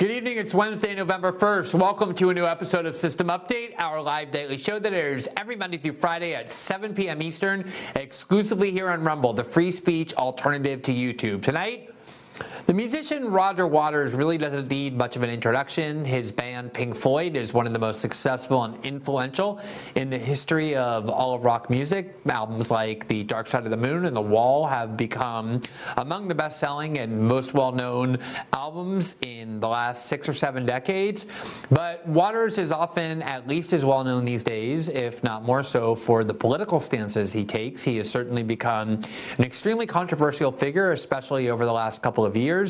Good evening, it's Wednesday, November 1st. Welcome to a new episode of System Update, our live daily show that airs every Monday through Friday at 7 p.m. Eastern, exclusively here on Rumble, the free speech alternative to YouTube. Tonight, the musician Roger Waters really doesn't need much of an introduction. His band Pink Floyd is one of the most successful and influential in the history of all of rock music. Albums like The Dark Side of the Moon and The Wall have become among the best-selling and most well-known albums in the last 6 or 7 decades. But Waters is often at least as well-known these days, if not more so, for the political stances he takes. He has certainly become an extremely controversial figure, especially over the last couple of years,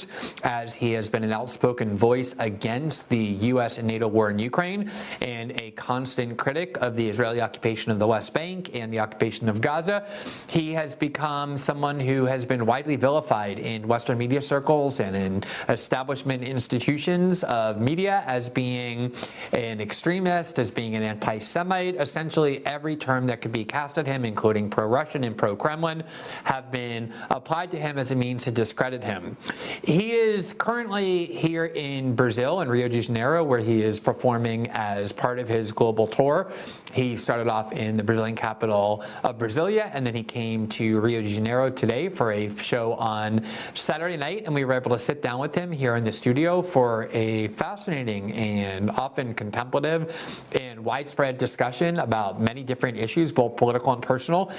as he has been an outspoken voice against the U.S. and NATO war in Ukraine and a constant critic of the Israeli occupation of the West Bank and the occupation of Gaza. He has become someone who has been widely vilified in Western media circles and in establishment institutions of media as being an extremist, as being an anti-Semite. Essentially, every term that could be cast at him, including pro-Russian and pro-Kremlin, have been applied to him as a means to discredit him. He is currently here in Brazil, in Rio de Janeiro, where he is performing as part of his global tour. He started off in the Brazilian capital of Brasilia, and then he came to Rio de Janeiro today for a show on Saturday night, and we were able to sit down with him here in the studio for a fascinating and often contemplative and widespread discussion about many different issues, both political and personal.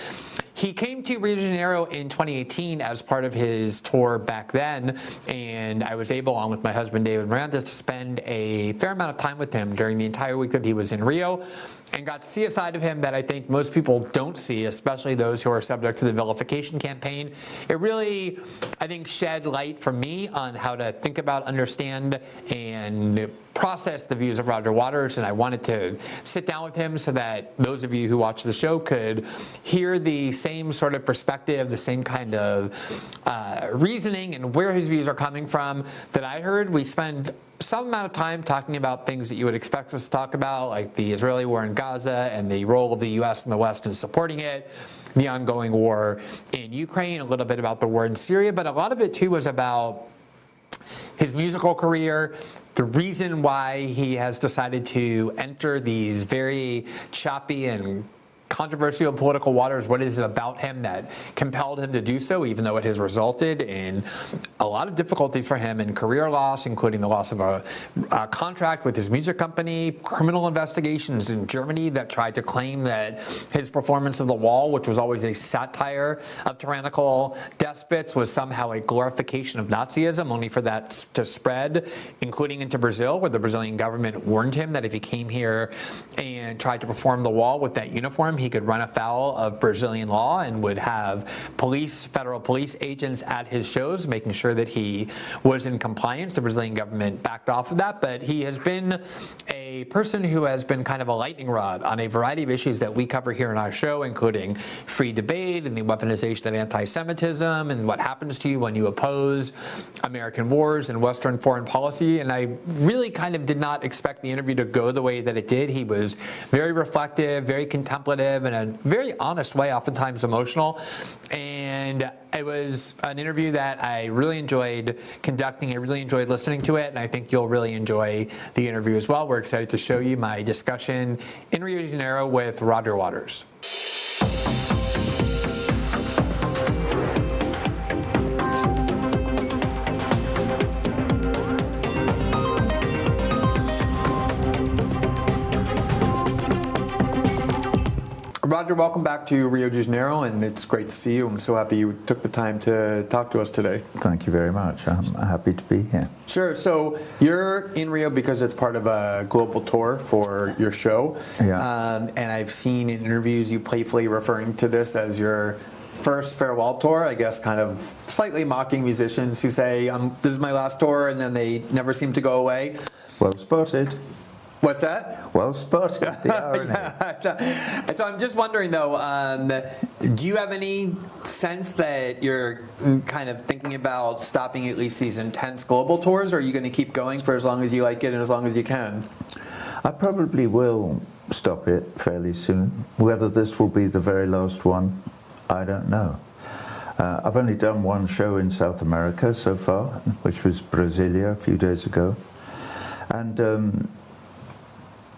He came to Rio de Janeiro in 2018 as part of his tour back then, and I was able, along with my husband David Mirandas, to spend a fair amount of time with him during the entire week that he was in Rio, and got to see a side of him that I think most people don't see, especially those who are subject to the vilification campaign. It really, I think, shed light for me on how to think about, understand, and process the views of Roger Waters, and I wanted to sit down with him so that those of you who watch the show could hear the same sort of perspective, the same kind of reasoning and where his views are coming from that I heard. We spend some amount of time talking about things that you would expect us to talk about, like the Israeli war in Gaza and the role of the U.S. and the West in supporting it, the ongoing war in Ukraine, a little bit about the war in Syria, but a lot of it too was about his musical career, the reason why he has decided to enter these very choppy and controversial political waters. What is it about him that compelled him to do so, even though it has resulted in a lot of difficulties for him and career loss, including the loss of a contract with his music company, criminal investigations in Germany that tried to claim that his performance of The Wall, which was always a satire of tyrannical despots, was somehow a glorification of Nazism, only for that to spread, including into Brazil, where the Brazilian government warned him that if he came here and tried to perform The Wall with that uniform, he could run afoul of Brazilian law and would have federal police agents at his shows, making sure that he was in compliance. The Brazilian government backed off of that, but he has been a person who has been kind of a lightning rod on a variety of issues that we cover here in our show, including free debate and the weaponization of anti-Semitism and what happens to you when you oppose American wars and Western foreign policy. And I really kind of did not expect the interview to go the way that it did. He was very reflective, very contemplative, in a very honest way, oftentimes emotional. And it was an interview that I really enjoyed conducting. I really enjoyed listening to it, and I think you'll really enjoy the interview as well. We're excited to show you my discussion in Rio de Janeiro with Roger Waters. Roger, welcome back to Rio de Janeiro, and it's great to see you. I'm so happy you took the time to talk to us today. Thank you very much. I'm happy to be here. Sure. So you're in Rio because it's part of a global tour for your show. Yeah. And I've seen in interviews you playfully referring to this as your first farewell tour, I guess, kind of slightly mocking musicians who say, this is my last tour, and then they never seem to go away. Well spotted. What's that? Well spotted. Yeah. So I'm just wondering, though, do you have any sense that you're kind of thinking about stopping at least these intense global tours, or are you going to keep going for as long as you like it and as long as you can? I probably will stop it fairly soon. Whether this will be the very last one, I don't know. I've only done one show in South America so far, which was Brasilia a few days ago. And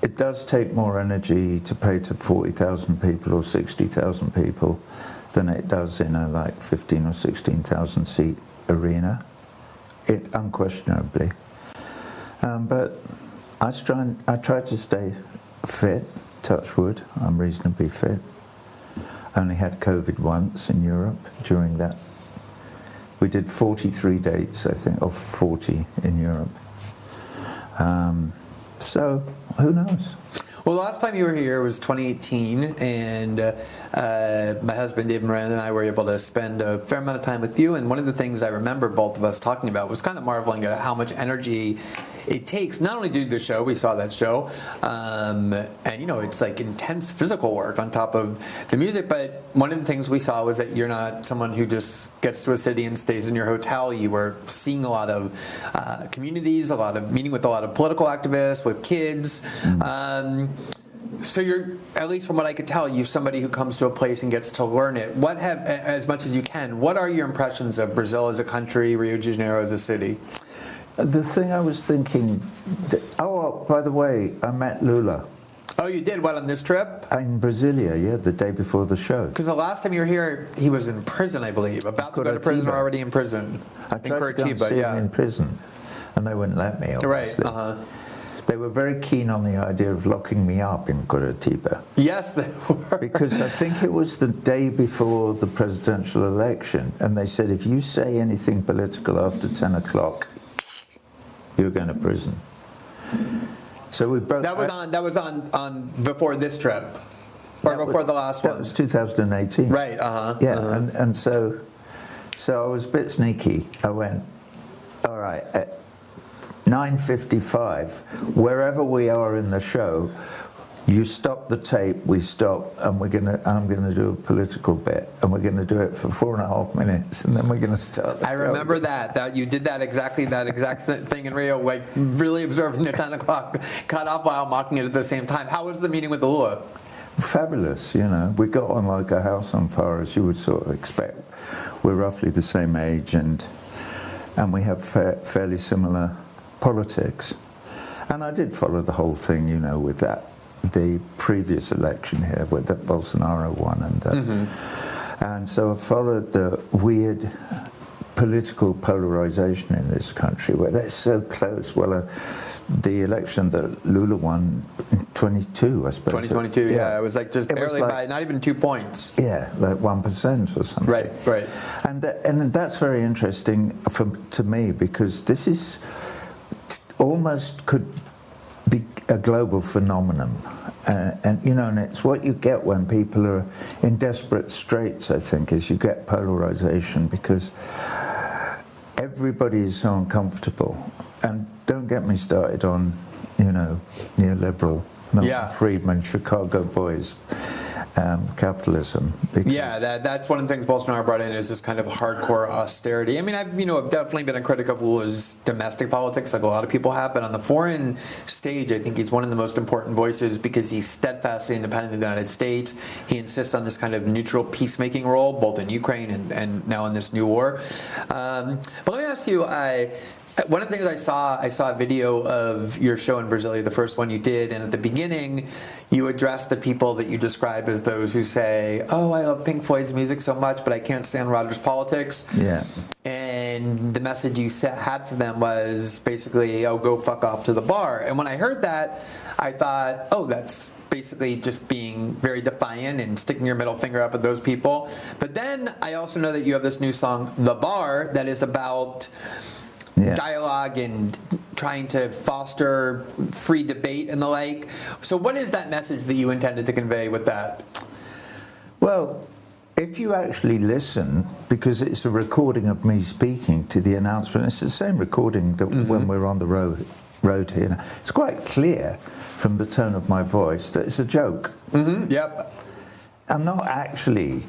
it does take more energy to play to 40,000 people or 60,000 people than it does in a like 15 or 16,000 seat arena. It unquestionably. But I try to stay fit, touch wood. I'm reasonably fit. Only had COVID once in Europe during that. We did 43 dates, I think, of 40 in Europe. So, who knows? Well, the last time you were here was 2018, and my husband, Dave Moran, and I were able to spend a fair amount of time with you, and one of the things I remember both of us talking about was kind of marveling at how much energy it takes, not only to do the show, we saw that show, and you know, it's like intense physical work on top of the music, but one of the things we saw was that you're not someone who just gets to a city and stays in your hotel. You were seeing a lot of communities, a lot of meeting with a lot of political activists, with kids. So you're, at least from what I could tell, you're somebody who comes to a place and gets to learn it. What have, as much as you can, what are your impressions of Brazil as a country, Rio de Janeiro as a city? The thing I was thinking, by the way, I met Lula. Oh, you did? What, on this trip? In Brasilia, yeah, the day before the show. Because the last time you were here, he was in prison, I believe. About to go to prison, or already in prison. I tried to go and see him in prison, and they wouldn't let me, obviously. Right, They were very keen on the idea of locking me up in Curitiba. Yes, they were. Because I think it was the day before the presidential election, and they said, if you say anything political after 10 o'clock, you're going to prison. So we broke. That was on before this trip, or before the last one. That was 2018. Right. Yeah, and so I was a bit sneaky. I went, all right, at 9:55, wherever we are in the show, you stop the tape, we stop, and I'm gonna do a political bit, and we're gonna do it for 4.5 minutes, and then we're gonna start. I remember that you did that exact thing in Rio, like really observing the 10 o'clock cut off while mocking it at the same time. How was the meeting with the Lula? Fabulous, you know. We got on like a house on fire, as you would sort of expect. We're roughly the same age, and we have fairly similar politics. And I did follow the whole thing, you know, with the previous election here, where that Bolsonaro won, and so I followed the weird political polarization in this country, where they're so close. Well, the election that Lula won in 22, I suppose. 2022, yeah, it was like just barely by not even 2 points. Yeah, like 1% or something. Right. And that's very interesting to me, because this is almost could be a global phenomenon, and you know, and it's what you get when people are in desperate straits. I think is you get polarization because everybody is so uncomfortable. And don't get me started on, you know, neoliberal, Milton Friedman, Chicago boys, capitalism. Yeah, that's one of the things Bolsonaro brought in, is this kind of hardcore austerity. I mean, I've definitely been a critic of Lula's domestic politics, like a lot of people have, but on the foreign stage, I think he's one of the most important voices, because he's steadfastly independent of the United States. He insists on this kind of neutral peacemaking role, both in Ukraine and now in this new war. But let me ask you, one of the things I saw a video of your show in Brasilia, the first one you did, and at the beginning, you addressed the people that you describe as those who say, "Oh, I love Pink Floyd's music so much, but I can't stand Rogers' politics." Yeah. And the message you had for them was basically, "Oh, go fuck off to the bar." And when I heard that, I thought, "Oh, that's basically just being very defiant and sticking your middle finger up at those people." But then I also know that you have this new song, "The Bar," that is about dialogue and trying to foster free debate and the like. So what is that message that you intended to convey with that? Well, if you actually listen, because it's a recording of me speaking to the announcement, it's the same recording that when we're on the road here. It's quite clear from the tone of my voice that it's a joke. Yep. I'm not actually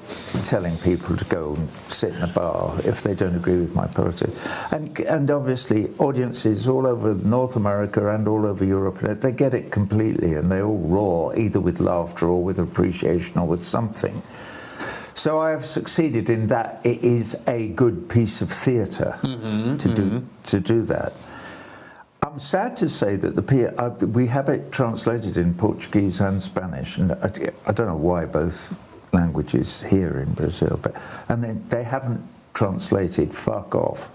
telling people to go and sit in a bar if they don't agree with my politics. And obviously audiences all over North America and all over Europe, they get it completely, and they all roar either with laughter or with appreciation or with something. So I have succeeded in that. It is a good piece of theatre to do that. I'm sad to say that we have it translated in Portuguese and Spanish, and I don't know why both languages here in Brazil, and then they haven't translated "fuck off."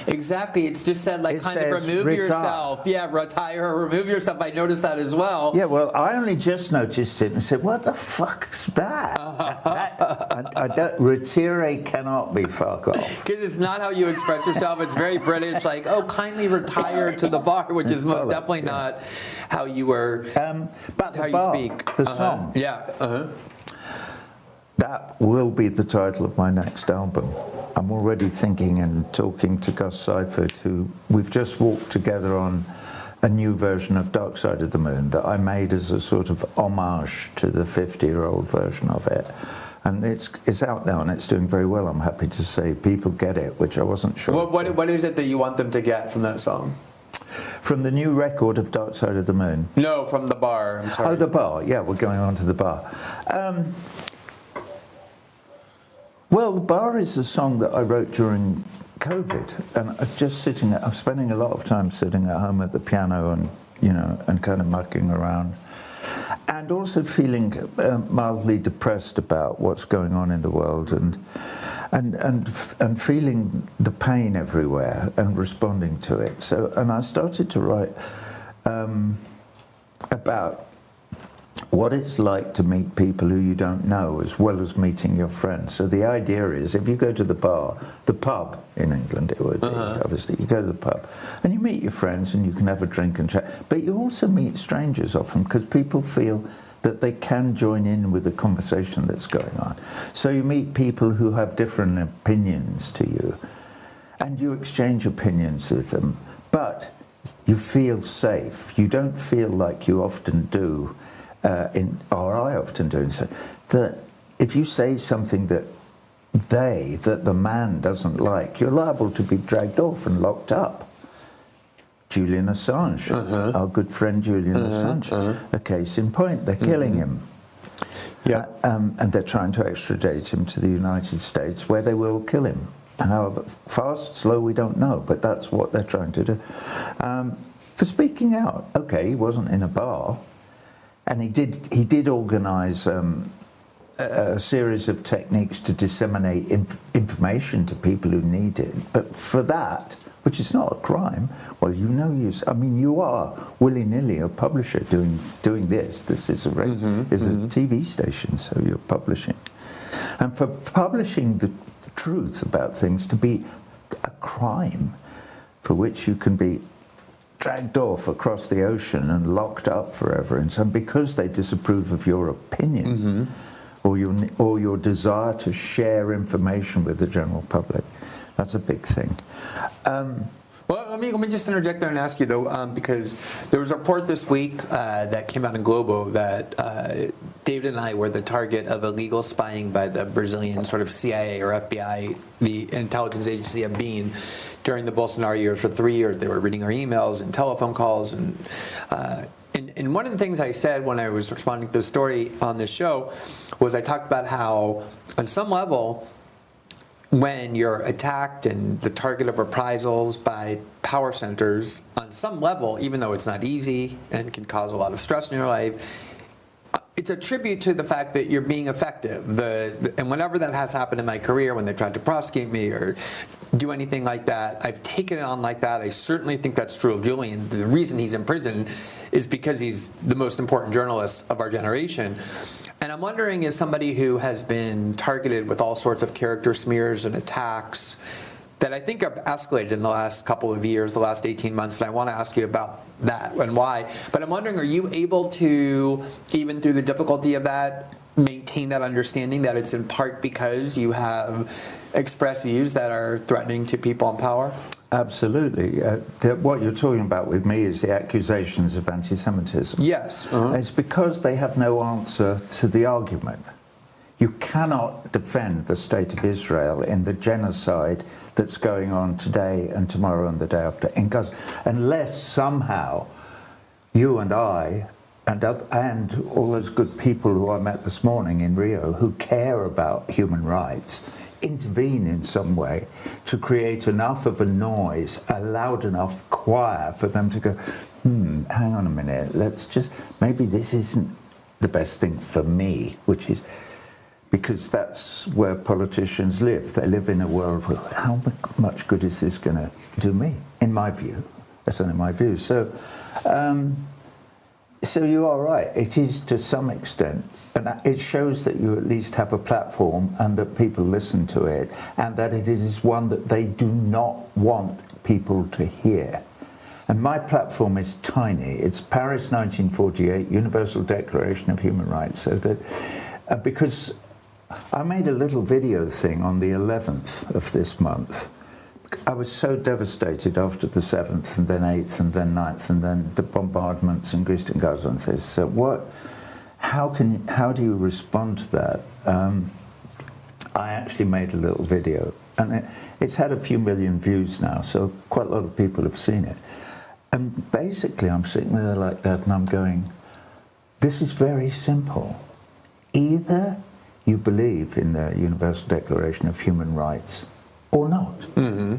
Exactly. It's just said like It kind of says remove retire. yourself. Yeah, retire or remove yourself. I noticed that as well. Yeah, well, I only just noticed it and said, "What the fuck's that?" I don't. Retire cannot be "fuck off." Because it's not how you express yourself. It's very British, like, oh, kindly retire to the bar, which is most definitely not how you were, But how the you bar, speak. the song, Yeah. that will be the title of my next album. I'm already thinking and talking to Gus Seifert, who we've just walked together on a new version of Dark Side of the Moon that I made as a sort of homage to the 50-year-old version of it. And it's out now and it's doing very well, I'm happy to say. People get it, which I wasn't sure. What is it that you want them to get from that song? From the new record of Dark Side of the Moon. No, from the bar. I'm sorry. Oh, the bar. Yeah, we're going on to the bar. Well, the bar is a song that I wrote during COVID, and I'm spending a lot of time sitting at home at the piano and kind of mucking around, and also feeling mildly depressed about what's going on in the world, and feeling the pain everywhere and responding to it. And I started to write about what it's like to meet people who you don't know, as well as meeting your friends. So the idea is, if you go to the bar, the pub in England, it would be, obviously, you go to the pub, and you meet your friends, and you can have a drink and chat, but you also meet strangers often, because people feel that they can join in with the conversation that's going on. So you meet people who have different opinions to you, and you exchange opinions with them, but you feel safe. You don't feel like you often do, or I often do, so that if you say something that the man doesn't like, you're liable to be dragged off and locked up. Julian Assange, our good friend Julian Assange, a case in point. They're killing him. Yeah. And they're trying to extradite him to the United States, where they will kill him. However, fast, slow, we don't know, but that's what they're trying to do. For speaking out, okay, he wasn't in a bar, and he did organise a series of techniques to disseminate information to people who need it. But for that, which is not a crime, well, you are willy-nilly a publisher doing this. This is a TV station, so you're publishing. And for publishing the truth about things to be a crime for which you can be dragged off across the ocean and locked up forever, and because they disapprove of your opinion or your desire to share information with the general public, that's a big thing. Well, let me just interject there and ask you, though, because there was a report this week that came out in Globo that David and I were the target of illegal spying by the Brazilian sort of CIA or FBI, the intelligence agency of being, during the Bolsonaro years. For 3 years. They were reading our emails and telephone calls. And one of the things I said when I was responding to the story on this show was I talked about how, on some level, when you're attacked and the target of reprisals by power centers, on some level, even though it's not easy and can cause a lot of stress in your life, it's a tribute to the fact that you're being effective. And whenever that has happened in my career, when they've tried to prosecute me or do anything like that, I've taken it on like that. I certainly think that's true of Julian. The reason he's in prison is because he's the most important journalist of our generation. And I'm wondering, as somebody who has been targeted with all sorts of character smears and attacks that I think have escalated in the last couple of years, the last 18 months, and I want to ask you about that and why. But I'm wondering, are you able to, even through the difficulty of that, maintain that understanding that it's in part because you have expressed views that are threatening to people in power? Absolutely. What you're talking about with me is the accusations of anti-Semitism. Yes. It's because they have no answer to the argument. You cannot defend the state of Israel in the genocide that's going on today and tomorrow and the day after in Gaza, unless somehow you and I and all those good people who I met this morning in Rio who care about human rights intervene in some way to create enough of a noise, a loud enough choir for them to go, hang on a minute, let's just, maybe this isn't the best thing for me, which is, because that's where politicians live. They live in a world where, how much good is this going to do me, in my view? That's only my view. So, so you are right. It is to some extent, and it shows that you at least have a platform and that people listen to it, and that it is one that they do not want people to hear. And my platform is tiny. It's Paris 1948, Universal Declaration of Human Rights. So that, because I made a little video thing on the 11th of this month. I was so devastated after the 7th and then 8th and then 9th and then the bombardments in Greece and Gaza and says, so how do you respond to that? I actually made a little video, and it's had a few million views now, so quite a lot of people have seen it. And basically I'm sitting there like that and I'm going, this is very simple. Either you believe in the Universal Declaration of Human Rights or not. Mm-hmm.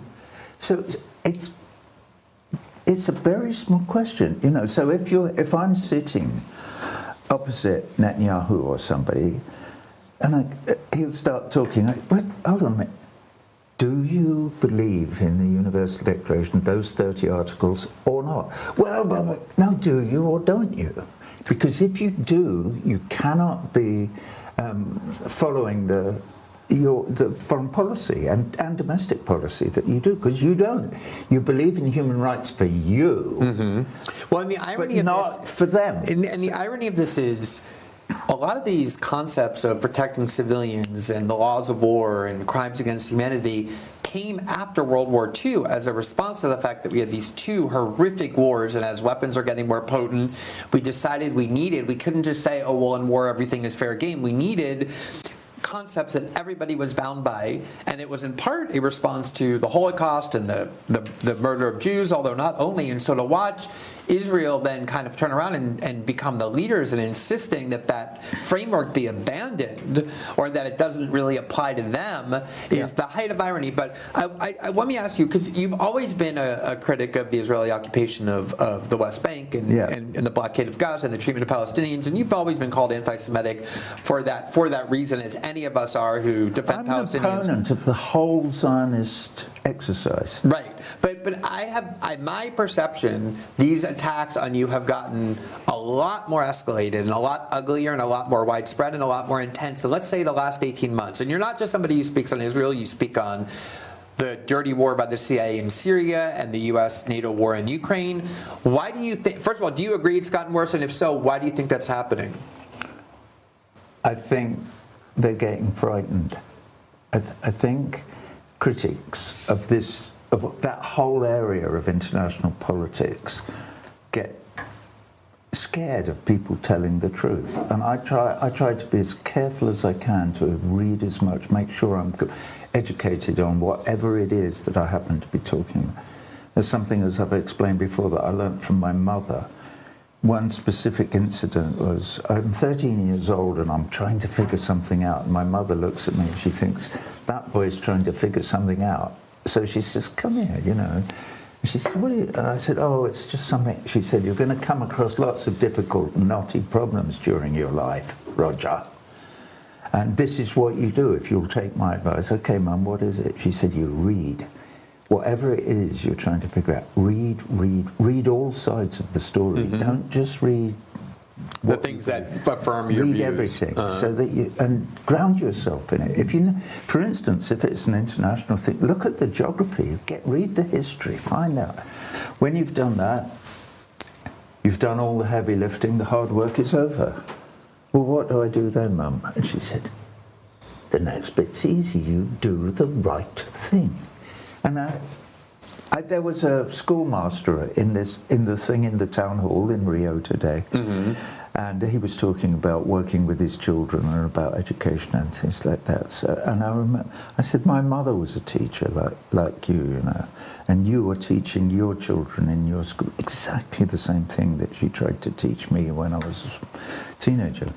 So it's a very small question, you know. So if I'm sitting opposite Netanyahu or somebody, and he'll start talking, but hold on a minute, do you believe in the Universal Declaration, those 30 articles, or not? Well, now do you or don't you? Because if you do, you cannot be following the foreign policy and domestic policy that you do, because you don't. You believe in human rights for you, well, and the irony but of not this, for them. And the irony of this is, a lot of these concepts of protecting civilians and the laws of war and crimes against humanity came after World War II as a response to the fact that we had these two horrific wars, and as weapons are getting more potent, we decided we couldn't just say, oh, well, in war everything is fair game. We needed concepts that everybody was bound by, and it was in part a response to the Holocaust and the murder of Jews, although not only. And so to watch Israel then kind of turn around and become the leaders and insisting that that framework be abandoned, or that it doesn't really apply to them, is the height of irony. But I let me ask you, because you've always been a critic of the Israeli occupation of the West Bank and the blockade of Gaza and the treatment of Palestinians, and you've always been called anti-Semitic for that reason, as any of us are who defend Palestinians. I'm an opponent of the whole Zionist exercise. Right, but my perception, these attacks on you have gotten a lot more escalated and a lot uglier and a lot more widespread and a lot more intense than, let's say, the last 18 months. And you're not just somebody who speaks on Israel, you speak on the dirty war by the CIA in Syria and the U.S.-NATO war in Ukraine. Why do you think, first of all, do you agree it's gotten worse? And if so, why do you think that's happening? I think they're getting frightened. I think critics of that whole area of international politics get scared of people telling the truth. And I try to be as careful as I can to read as much, make sure I'm educated on whatever it is that I happen to be talking about. There's something, as I've explained before, that I learned from my mother. One specific incident was, I'm 13 years old and I'm trying to figure something out. And my mother looks at me and she thinks, that boy's trying to figure something out. So she says, come here, you know. And she said, what are you? And I said, oh, it's just something. She said, you're going to come across lots of difficult, knotty problems during your life, Roger. And this is what you do if you'll take my advice. Okay, Mum, what is it? She said, you read. Whatever it is you're trying to figure out, read all sides of the story. Don't just read the things that affirm your views. Read everything, so that you and ground yourself in it. If you, for instance, if it's an international thing, look at the geography. Read the history. Find out. When you've done that, you've done all the heavy lifting. The hard work is over. Well, what do I do then, Mum? And she said, the next bit's easy. You do the right thing. And there was a schoolmaster in the thing in the town hall in Rio today, and he was talking about working with his children and about education and things like that. So, and I remember, I said, my mother was a teacher like you, you know, and you were teaching your children in your school exactly the same thing that she tried to teach me when I was a teenager.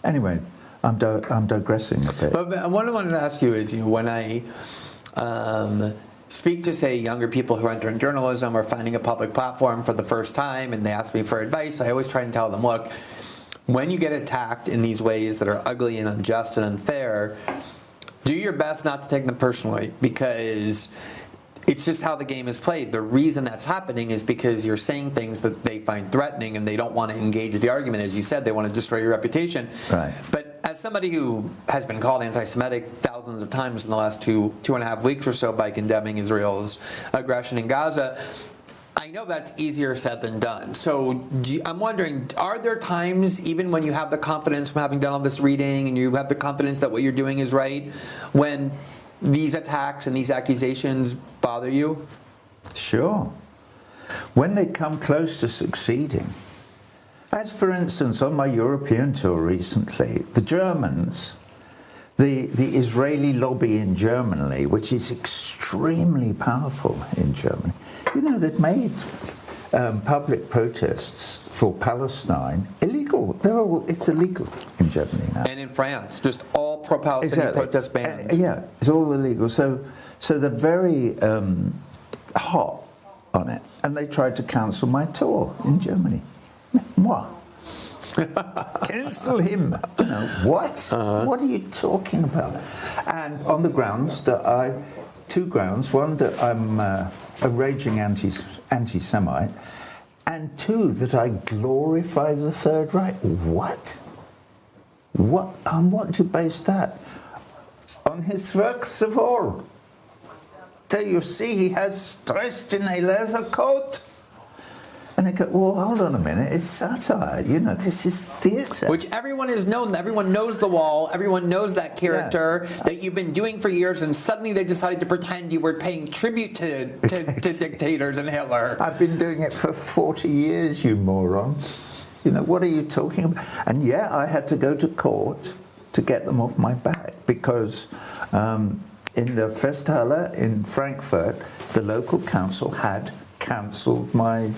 Anyway, I'm digressing a bit. But what I wanted to ask you is, when I speak to, say, younger people who are entering journalism or finding a public platform for the first time, and they ask me for advice, I always try and tell them, look, when you get attacked in these ways that are ugly and unjust and unfair, do your best not to take them personally, because it's just how the game is played. The reason that's happening is because you're saying things that they find threatening and they don't want to engage with the argument. As you said, they want to destroy your reputation. Right. But as somebody who has been called anti-Semitic thousands of times in the last two and a half weeks or so by condemning Israel's aggression in Gaza, I know that's easier said than done. So I'm wondering, are there times, even when you have the confidence from having done all this reading and you have the confidence that what you're doing is right, when these attacks and these accusations bother you? Sure. When they come close to succeeding. As for instance, on my European tour recently, the Germans, the Israeli lobby in Germany, which is extremely powerful in Germany, they've made public protests for Palestine illegal. It's illegal in Germany now. And in France, just all pro-Palestinian protests banned. Yeah, it's all illegal. So they're very hot on it. And they tried to cancel my tour in Germany. What? Cancel him? What? What are you talking about? And on the grounds that two grounds. One, that I'm a raging anti-Semite, and two, that I glorify the Third Reich. What? On what do you base that? On his works of all. So you see, he has dressed in a leather coat. And I go, well, hold on a minute, it's satire, this is theatre. Which everyone has known, everyone knows The Wall, everyone knows that character that you've been doing for years, and suddenly they decided to pretend you were paying tribute to dictators and Hitler. I've been doing it for 40 years, you morons. What are you talking about? And I had to go to court to get them off my back, because in the Festhalle in Frankfurt, the local council had cancelled my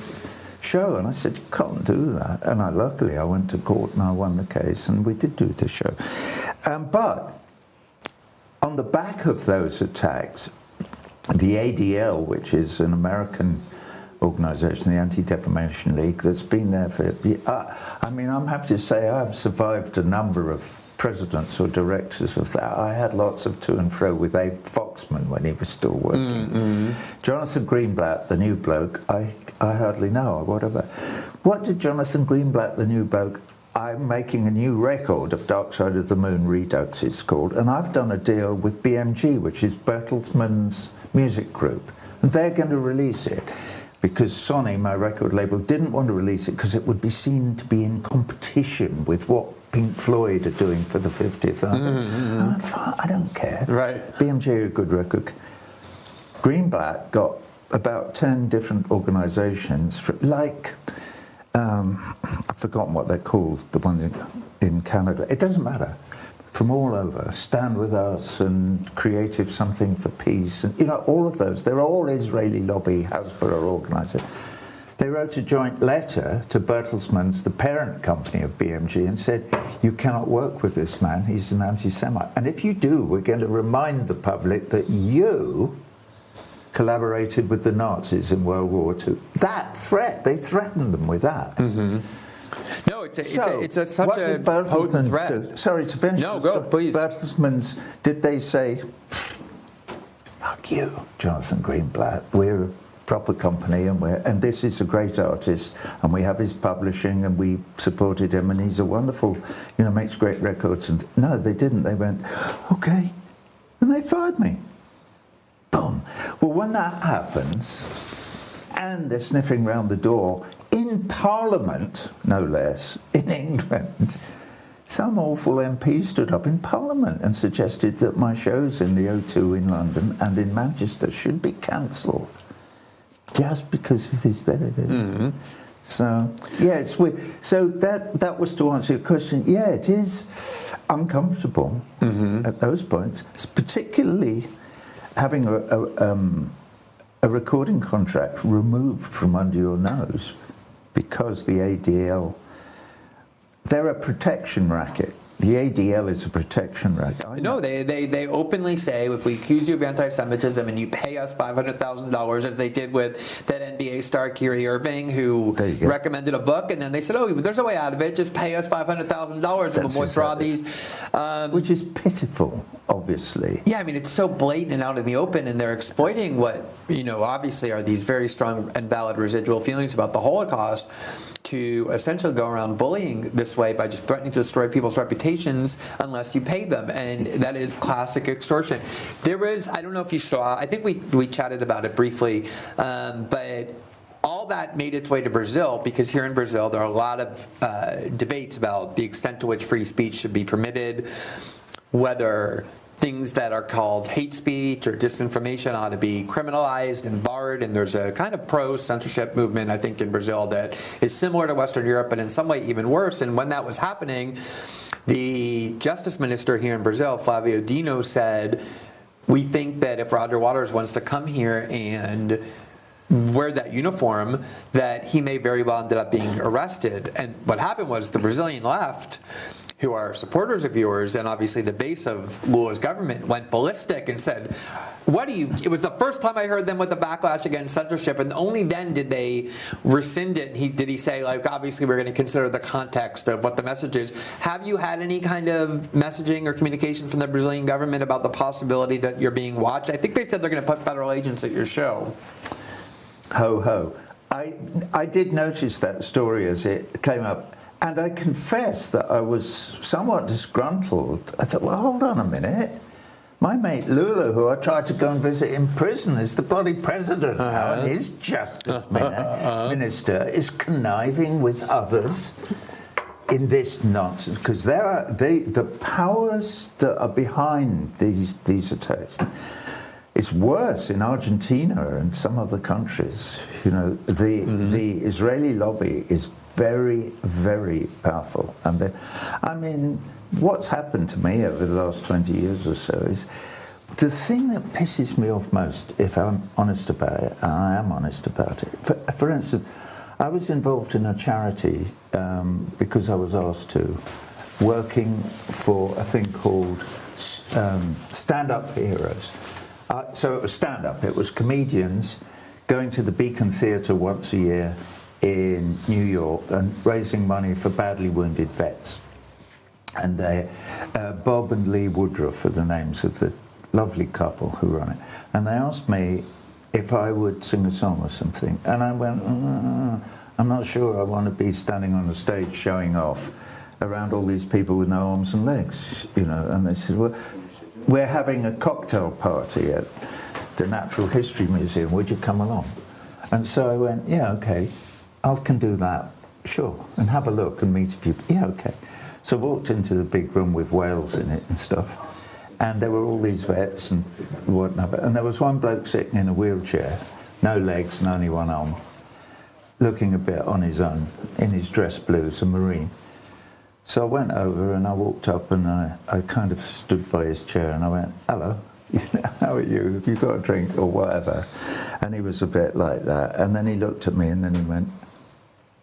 show, and I said, you can't do that. And luckily I went to court and I won the case, and we did do the show. But on the back of those attacks, the ADL, which is an American organisation, the Anti-Defamation League, that's been there for, I'm happy to say I've survived a number of presidents or directors of that. I had lots of to and fro with Abe Foxman when he was still working. Jonathan Greenblatt, the new bloke, I hardly know, or whatever. What did Jonathan Greenblatt, the new bloke, I'm making a new record of Dark Side of the Moon Redux, it's called, and I've done a deal with BMG, which is Bertelsmann's music group, and they're going to release it. Because Sony, my record label, didn't want to release it because it would be seen to be in competition with what Pink Floyd are doing for the 50th album. I don't care. Right. BMG are a good record. Greenblatt got about 10 different organisations, like, I've forgotten what they're called, the one in Canada. It doesn't matter. From all over, Stand With Us and Creative Something for Peace, and all of those. They're all Israeli lobby Hasbara organisations. They wrote a joint letter to Bertelsmann's, the parent company of BMG, and said, you cannot work with this man, he's an anti-Semite. And if you do, we're going to remind the public that you collaborated with the Nazis in World War II. That threat, they threatened them with that. No, it's such a potent threat. Sorry to finish. No, go, please. Bertelsmann's, did they say, fuck you, Jonathan Greenblatt, we're a proper company, and this is a great artist, and we have his publishing, and we supported him, and he's a wonderful, makes great records. And no, they didn't. They went, okay, and they fired me. Boom. Well, when that happens, and they're sniffing round the door, in Parliament, no less, in England, some awful MP stood up in Parliament and suggested that my shows in the O2 in London and in Manchester should be cancelled, just because of this. So, yeah, it's weird. So that was to answer your question. Yeah, it is uncomfortable at those points, particularly having a recording contract removed from under your nose, because the ADL, they're a protection racket. the ADL is a protection racket. No, they openly say if we accuse you of anti-Semitism and you pay us $500,000, as they did with that NBA star Kyrie Irving, who recommended a book, and then they said, oh, there's a way out of it. Just pay us $500,000 and we'll withdraw these. Which is pitiful, obviously. Yeah, I mean, it's so blatant and out in the open, and they're exploiting what, obviously are these very strong and valid residual feelings about the Holocaust to essentially go around bullying this way by just threatening to destroy people's reputations unless you pay them. And that is classic extortion. There is, I don't know if you saw, I think we chatted about it briefly, but all that made its way to Brazil, because here in Brazil there are a lot of debates about the extent to which free speech should be permitted, whether things that are called hate speech or disinformation ought to be criminalized and barred, and there's a kind of pro-censorship movement, I think, in Brazil that is similar to Western Europe, but in some way even worse. And when that was happening, the justice minister here in Brazil, Flávio Dino, said, we think that if Roger Waters wants to come here and wear that uniform, that he may very well end up being arrested. And what happened was the Brazilian left, who are supporters of yours, and obviously the base of Lula's government, went ballistic and said, it was the first time I heard them with the backlash against censorship, and only then did they rescind it. Did he say, like, obviously we're going to consider the context of what the message is. Have you had any kind of messaging or communication from the Brazilian government about the possibility that you're being watched? I think they said they're going to put federal agents at your show. Ho, ho. I did notice that story as it came up. And I confess that I was somewhat disgruntled. I thought, well, hold on a minute. My mate Lula, who I tried to go and visit in prison, is the bloody president now, and his justice minister is conniving with others in this nonsense. Because the powers that are behind these attacks, it's worse in Argentina and some other countries. The Israeli lobby is very, very powerful. And I mean, what's happened to me over the last 20 years or so is the thing that pisses me off most, if I'm honest about it, and I am honest about it. For instance, I was involved in a charity because I was asked to, working for a thing called Stand Up for Heroes. So it was stand-up. It was comedians going to the Beacon Theatre once a year in New York and raising money for badly wounded vets. And Bob and Lee Woodruff are the names of the lovely couple who run it. And they asked me if I would sing a song or something. And I went, I'm not sure I want to be standing on the stage showing off around all these people with no arms and legs, And they said, well, we're having a cocktail party at the Natural History Museum. Would you come along? And so I went, yeah, okay. I can do that, sure, and have a look and meet a few. Yeah, okay. So I walked into the big room with whales in it and stuff, and there were all these vets and whatnot. And there was one bloke sitting in a wheelchair, no legs and only one arm, looking a bit on his own in his dress blues, a Marine. So I went over and I walked up and I kind of stood by his chair and I went, hello, how are you? Have you got a drink or whatever? And he was a bit like that. And then he looked at me and then he went,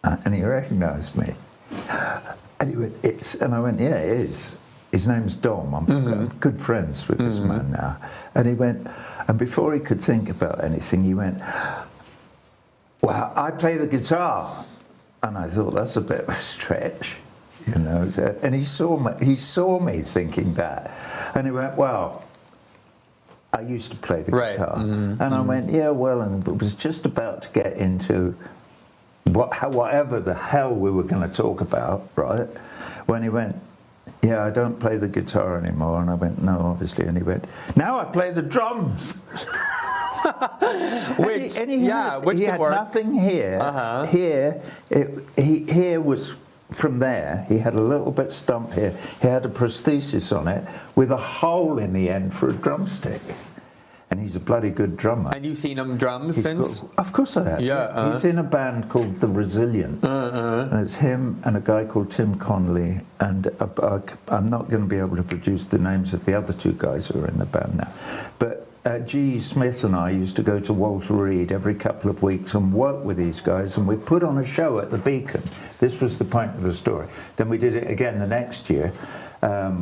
and he recognised me. And he went, and I went, yeah, it is. His name's Dom. I'm good friends with this man now. And he went, and before he could think about anything, he went, well, I play the guitar. And I thought, that's a bit of a stretch, And he saw me thinking that. And he went, well, I used to play the guitar. And I went, yeah, well, and it was just about to get into whatever the hell we were going to talk about, right? When he went, yeah, I don't play the guitar anymore. And I went, no, obviously. And he went, now I play the drums. Which he had nothing here. Here was from there. He had a little bit stump here. He had a prosthesis on it with a hole in the end for a drumstick. And he's a bloody good drummer. And you've seen him drum since? Of course I have. Yeah. He's in a band called The Resilient. And it's him and a guy called Tim Connolly. And I'm not going to be able to produce the names of the other two guys who are in the band now. But G. Smith and I used to go to Walter Reed every couple of weeks and work with these guys, and we put on a show at the Beacon. This was the point of the story. Then we did it again the next year,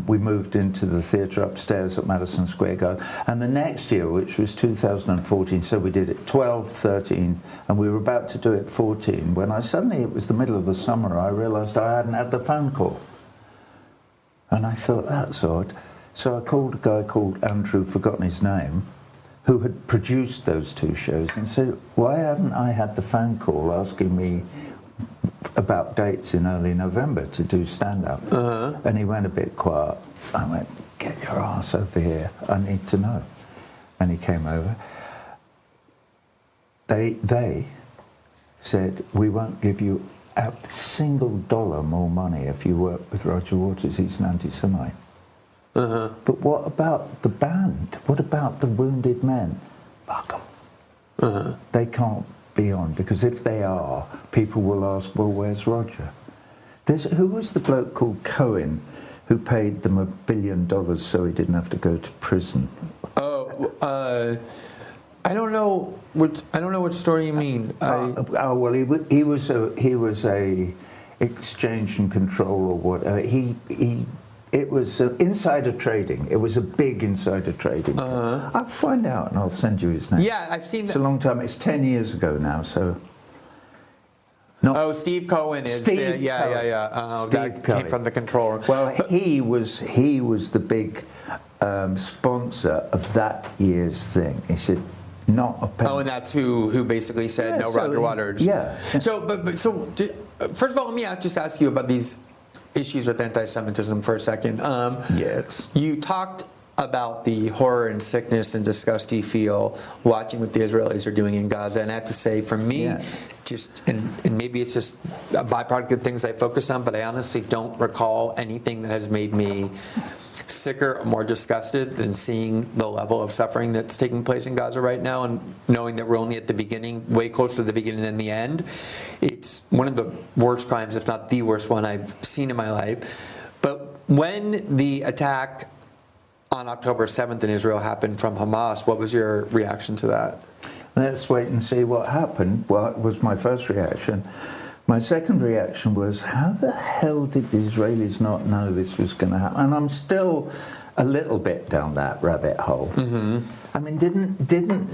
We moved into the theatre upstairs at Madison Square Garden. And the next year, which was 2014, so we did it 12, 13, and we were about to do it 14, when it was the middle of the summer, I realised I hadn't had the phone call. And I thought, that's odd. So I called a guy called Andrew, forgotten his name, who had produced those two shows, and said, why haven't I had the phone call asking me about dates in early November to do stand-up? And he went a bit quiet. I went, get your ass over here, I need to know. And he came over. They said, we won't give you a single dollar more money if you work with Roger Waters, he's an anti-Semite. But what about the band? What about the Wounded Men? Fuck them. They can't be on, because if they are, people will ask, well, where's Roger? Who was the bloke called Cohen who paid them $1 billion so he didn't have to go to prison? I don't know which story you mean. Well, he was a exchange and control or whatever. It was insider trading. It was a big insider trading. I'll find out and I'll send you his name. Yeah, I've seen that. It's a long time. It's 10 years ago now, so... Steve Cohen is Steve the... Yeah, Cohen. yeah, yeah. Steve That came Cohen. from the controller. Well, he was the big sponsor of that year's thing. He said, not a penny. And that's who basically said no Roger Waters. Yeah. First of all, let me just ask you about these issues with anti-Semitism for a second. Yes. You talked about the horror and sickness and disgust you feel watching what the Israelis are doing in Gaza, and I have to say, for me, and maybe it's just a byproduct of things I focus on, but I honestly don't recall anything that has made me sicker or more disgusted than seeing the level of suffering that's taking place in Gaza right now, and knowing that we're only at the beginning, way closer to the beginning than the end. It's one of the worst crimes, if not the worst one I've seen in my life. But when the attack on October 7th in Israel happened from Hamas, what was your reaction to that? Let's wait and see what happened. Well, it was my first reaction. My second reaction was, how the hell did the Israelis not know this was going to happen? And I'm still a little bit down that rabbit hole. I mean, didn't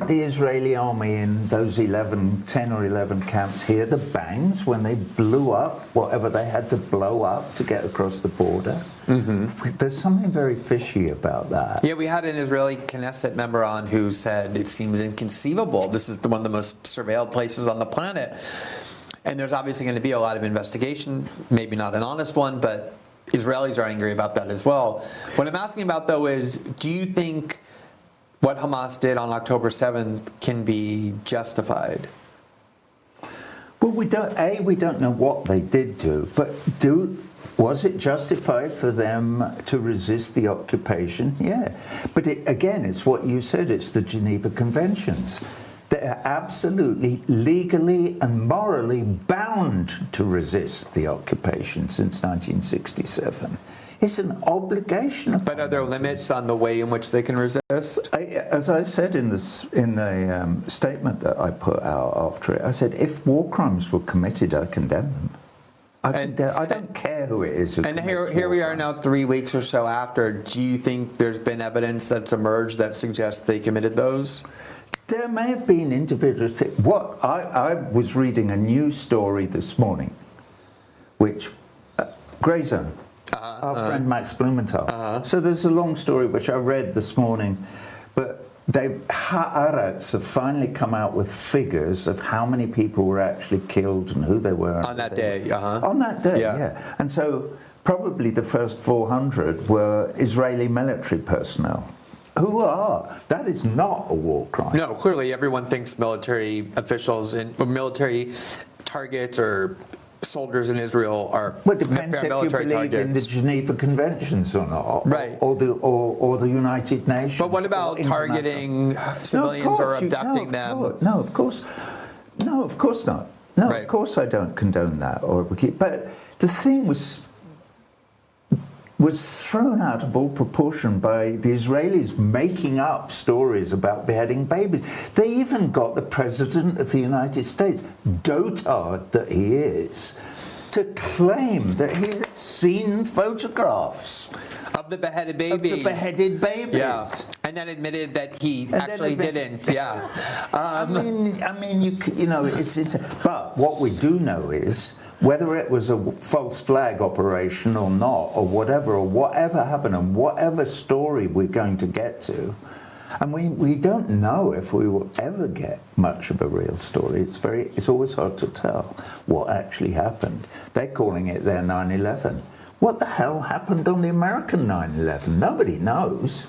the Israeli army in those 10 or 11 camps hear the bangs when they blew up whatever they had to blow up to get across the border? There's something very fishy about that. Yeah, we had an Israeli Knesset member on who said it seems inconceivable. This is one of the most surveilled places on the planet. And there's obviously going to be a lot of investigation, maybe not an honest one, but Israelis are angry about that as well. What I'm asking about, though, is do you think what Hamas did on October 7th can be justified? Well, we don't know what they did do, but was it justified for them to resist the occupation? Yeah. But again, it's what you said, it's the Geneva Conventions. They are absolutely legally and morally bound to resist the occupation since 1967. It's an obligation. But are there limits on the way in which they can resist? As I said in the statement that I put out after it, I said, if war crimes were committed, I condemn them. I don't care who it is. And here we are now 3 weeks or so after. Do you think there's been evidence that's emerged that suggests they committed those? There may have been individuals. I was reading a news story this morning, which Grey Zone, our friend Max Blumenthal. So there's a long story which I read this morning, but Haaretz have finally come out with figures of how many people were actually killed and who they were on that day. On that day, yeah. And so probably the first 400 were Israeli military personnel. That is not a war crime. No, clearly everyone thinks military officials and military targets or soldiers in Israel are depends military if you believe in the Geneva Conventions or not, right? Or the United Nations. But what about targeting civilians or abducting them? No, of course not. No, right. Of course I don't condone that. But the thing was thrown out of all proportion by the Israelis making up stories about beheading babies. They even got the President of the United States, dotard that he is, to claim that he had seen photographs of the beheaded babies. Of the beheaded babies. Yeah. And then admitted that he actually didn't. Yeah. I mean, you know, it's. But what we do know is whether it was a false flag operation or not, or whatever happened, and whatever story we're going to get to. And we don't know if we will ever get much of a real story. It's always hard to tell what actually happened. They're calling it their 9/11. What the hell happened on the American 9/11? Nobody knows.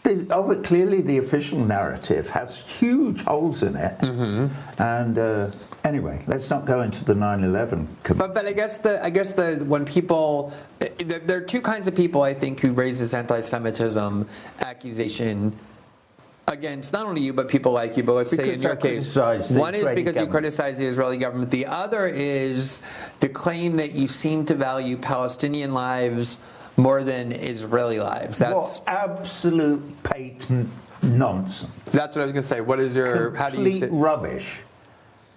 Clearly, the official narrative has huge holes in it. Mm-hmm. And anyway, let's not go into the 9/11. But I guess when people, there are two kinds of people, I think, who raise this anti-Semitism accusation against not only you but people like you. But let's say in your case, one is because you criticize the Israeli government. The other is the claim that you seem to value Palestinian lives more than Israeli lives. That's absolute patent nonsense. That's what I was going to say. What is your? Complete how do you say? Rubbish.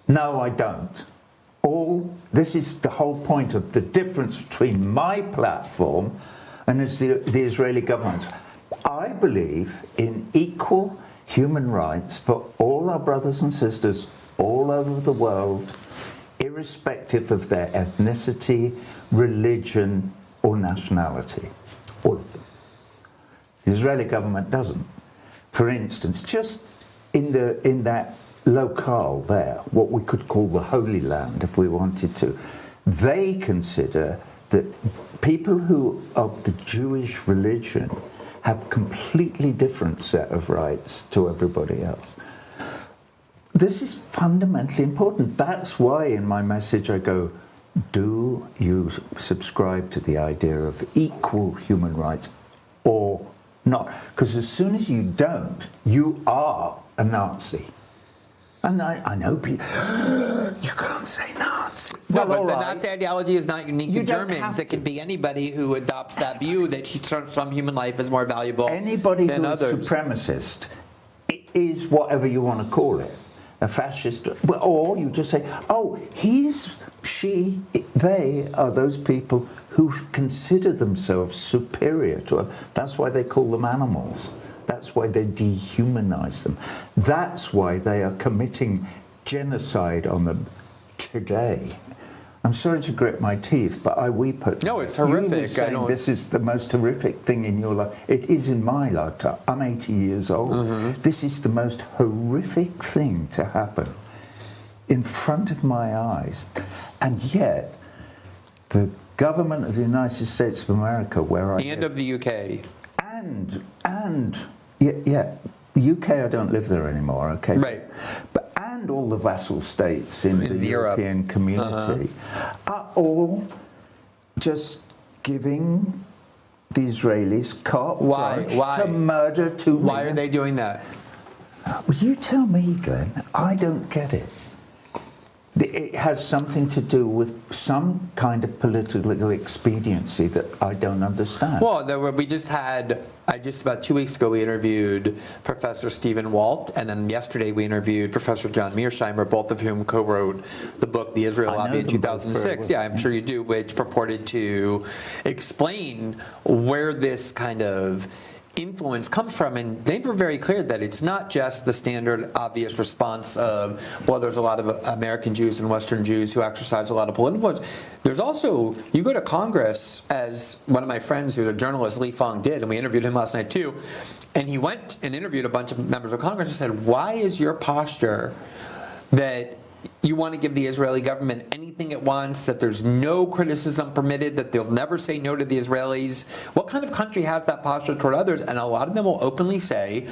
No, I don't. This is the whole point of the difference between my platform and the Israeli government. I believe in equal human rights for all our brothers and sisters all over the world, irrespective of their ethnicity, religion, or nationality. All of them. The Israeli government doesn't. For instance, just in that locale there, what we could call the Holy Land, if we wanted to, they consider that people who of the Jewish religion have completely different set of rights to everybody else. This is fundamentally important. That's why in my message I go, do you subscribe to the idea of equal human rights or not? Because as soon as you don't, you are a Nazi. And I know people, you can't say Nazi. No, but the Nazi ideology is not unique to Germans. It can be anybody who adopts that view that some human life is more valuable than others. Anybody who's supremacist is whatever you want to call it. A fascist, or you just say, oh, they are those people who consider themselves superior to us. That's why they call them animals. That's why they dehumanize them. That's why they are committing genocide on them today. I'm sorry to grit my teeth, but I weep at. No, it's horrific. You were saying this is the most horrific thing in your life. It is in my lifetime. I'm 80 years old. Mm-hmm. This is the most horrific thing to happen in front of my eyes. And yet, the government of the United States of America, where I live, of the UK. Yeah, the UK, I don't live there anymore, okay? Right. And all the vassal states in the European community are all just giving the Israelis carte blanche to murder 2 million. Why are they doing that? Well, you tell me, Glenn. I don't get it. It has something to do with some kind of political expediency that I don't understand. Well, just about 2 weeks ago, we interviewed Professor Stephen Walt, and then yesterday we interviewed Professor John Mearsheimer, both of whom co-wrote the book, The Israel Lobby in 2006. Well. Yeah, I'm sure you do, which purported to explain where this kind of influence comes from, and they were very clear that it's not just the standard obvious response of, well, there's a lot of American Jews and Western Jews who exercise a lot of political influence. There's also, you go to Congress, as one of my friends who's a journalist, Lee Fong, did, and we interviewed him last night too, and he went and interviewed a bunch of members of Congress and said, why is your posture that you want to give the Israeli government anything it wants, that there's no criticism permitted, that they'll never say no to the Israelis? What kind of country has that posture toward others? And a lot of them will openly say,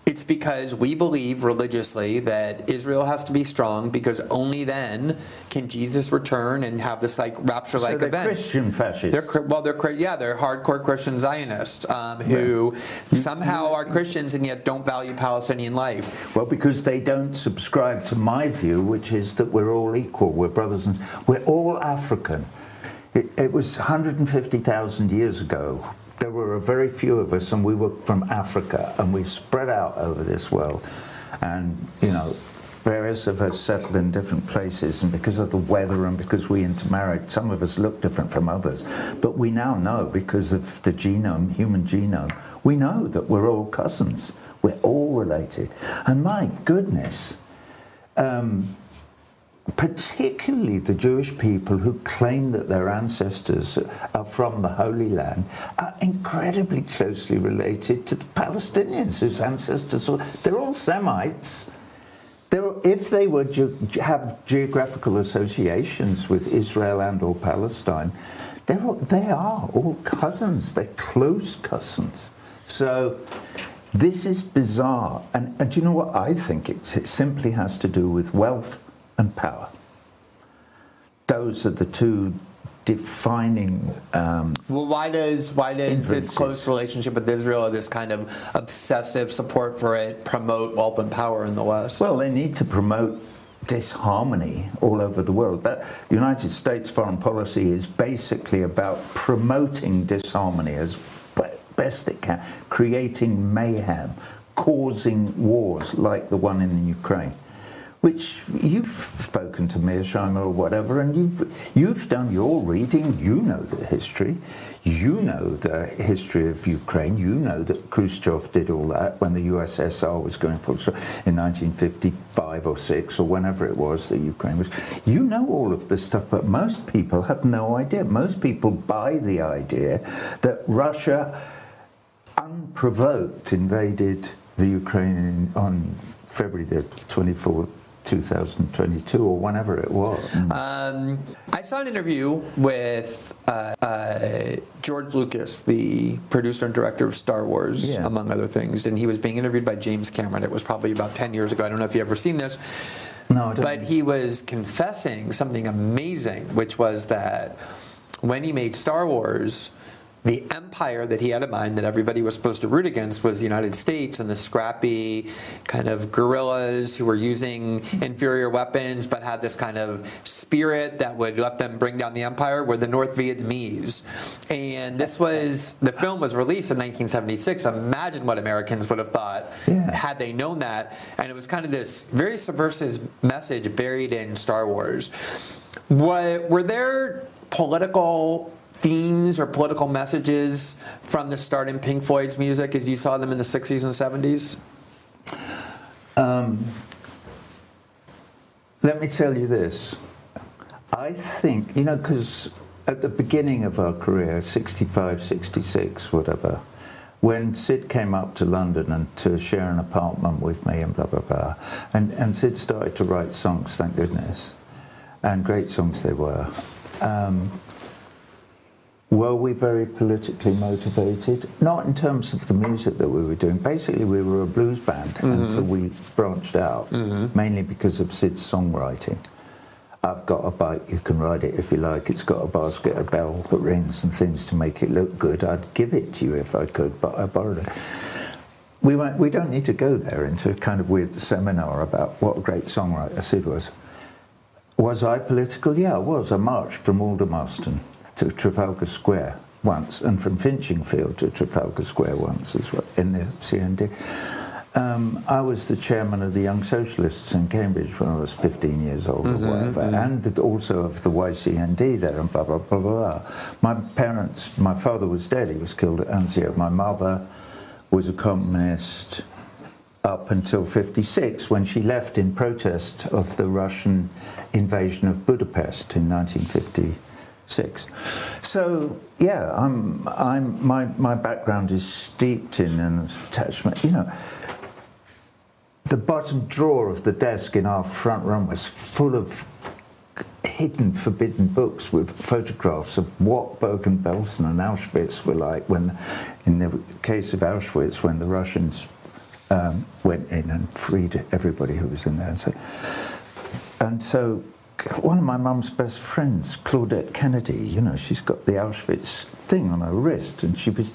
it's because we believe religiously that Israel has to be strong, because only then can Jesus return and have this rapture-like event. They're Christian fascists. They're hardcore Christian Zionists who somehow are Christians and yet don't value Palestinian life. Well, because they don't subscribe to my view, which is that we're all equal, we're brothers and we're all African. It was 150,000 years ago. There were a very few of us, and we were from Africa, and we spread out over this world. And, various of us settled in different places, and because of the weather and because we intermarried, some of us look different from others. But we now know, because of the genome, human genome, we know that we're all cousins. We're all related. And my goodness, particularly the Jewish people who claim that their ancestors are from the Holy Land are incredibly closely related to the Palestinians whose ancestors were, they're all Semites. If they were have geographical associations with Israel and or Palestine, they are all cousins. They're close cousins. So this is bizarre. And do you know what I think? It simply has to do with wealth and power. Those are the two defining well, why does this close relationship with Israel, or this kind of obsessive support for it, promote wealth and power in the West? Well, they need to promote disharmony all over the world. That United States foreign policy is basically about promoting disharmony as best it can, creating mayhem, causing wars like the one in the Ukraine, which you've spoken to Mearsheimer or whatever, and you've done your reading. You know the history. You know the history of Ukraine. You know that Khrushchev did all that when the USSR was going for in 1955 or 6 or whenever it was that Ukraine was. You know all of this stuff, but most people have no idea. Most people buy the idea that Russia unprovoked invaded the Ukraine on February the 24th, 2022, or whenever it was. I saw an interview with George Lucas, the producer and director of Star Wars, among other things, and he was being interviewed by James Cameron. It was probably about 10 years ago. I don't know if you've ever seen this. No, I don't. But he was confessing something amazing, which was that when he made Star Wars, the empire that he had in mind that everybody was supposed to root against was the United States and the scrappy kind of guerrillas who were using inferior weapons but had this kind of spirit that would let them bring down the empire were the North Vietnamese. And the film was released in 1976. Imagine what Americans would have thought had they known that. And it was kind of this very subversive message buried in Star Wars. Were there political themes or political messages from the start in Pink Floyd's music as you saw them in the 60s and 70s? Let me tell you this. I think, because at the beginning of our career, 65, 66, whatever, when Sid came up to London and to share an apartment with me and blah, blah, blah, and Sid started to write songs, thank goodness, and great songs they were. Were we very politically motivated? Not in terms of the music that we were doing. Basically, we were a blues band until we branched out, mainly because of Sid's songwriting. I've got a bike, you can ride it if you like. It's got a basket, a bell that rings and things to make it look good. I'd give it to you if I could, but I borrowed it. We don't need to go there into a kind of weird seminar about what a great songwriter Sid was. Was I political? Yeah, I was. I marched from Aldermaston to Trafalgar Square once, and from Finchingfield to Trafalgar Square once as well, in the CND. I was the chairman of the Young Socialists in Cambridge when I was 15 years old or whatever, and also of the YCND there, and blah, blah, blah, blah. My father was dead, he was killed at Anzio. My mother was a communist up until 56, when she left in protest of the Russian invasion of Budapest in 1956. So yeah, my background is steeped in an attachment. The bottom drawer of the desk in our front room was full of hidden, forbidden books with photographs of what Bergen-Belsen and Auschwitz were like when, in the case of Auschwitz, when the Russians went in and freed everybody who was in there. And so one of my mum's best friends, Claudette Kennedy, she's got the Auschwitz thing on her wrist, and she was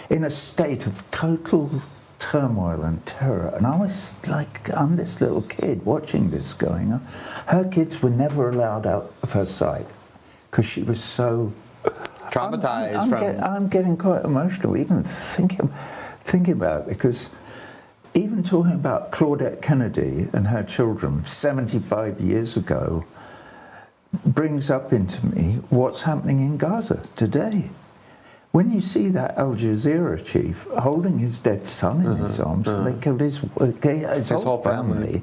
in a state of total turmoil and terror. And I was like, I'm this little kid watching this going on. Her kids were never allowed out of her sight because she was so traumatized. I'm getting quite emotional even thinking about it, because even talking about Claudette Kennedy and her children 75 years ago brings up into me what's happening in Gaza today. When you see that Al Jazeera chief holding his dead son in his arms, they killed his whole family.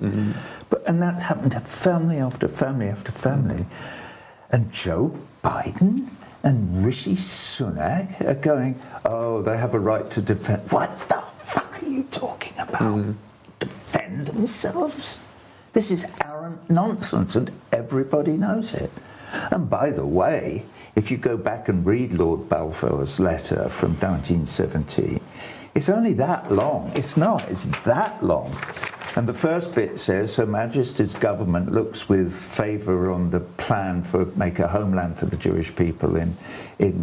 And that happened to family after family after family. And Joe Biden and Rishi Sunak are going, oh, they have a right to defend. What the fuck are you talking about? Defend themselves? This is arrant nonsense, and everybody knows it. And by the way, if you go back and read Lord Balfour's letter from 1970, it's only that long. It's not, it's that long. And the first bit says, Her Majesty's government looks with favour on the plan for make a homeland for the Jewish people in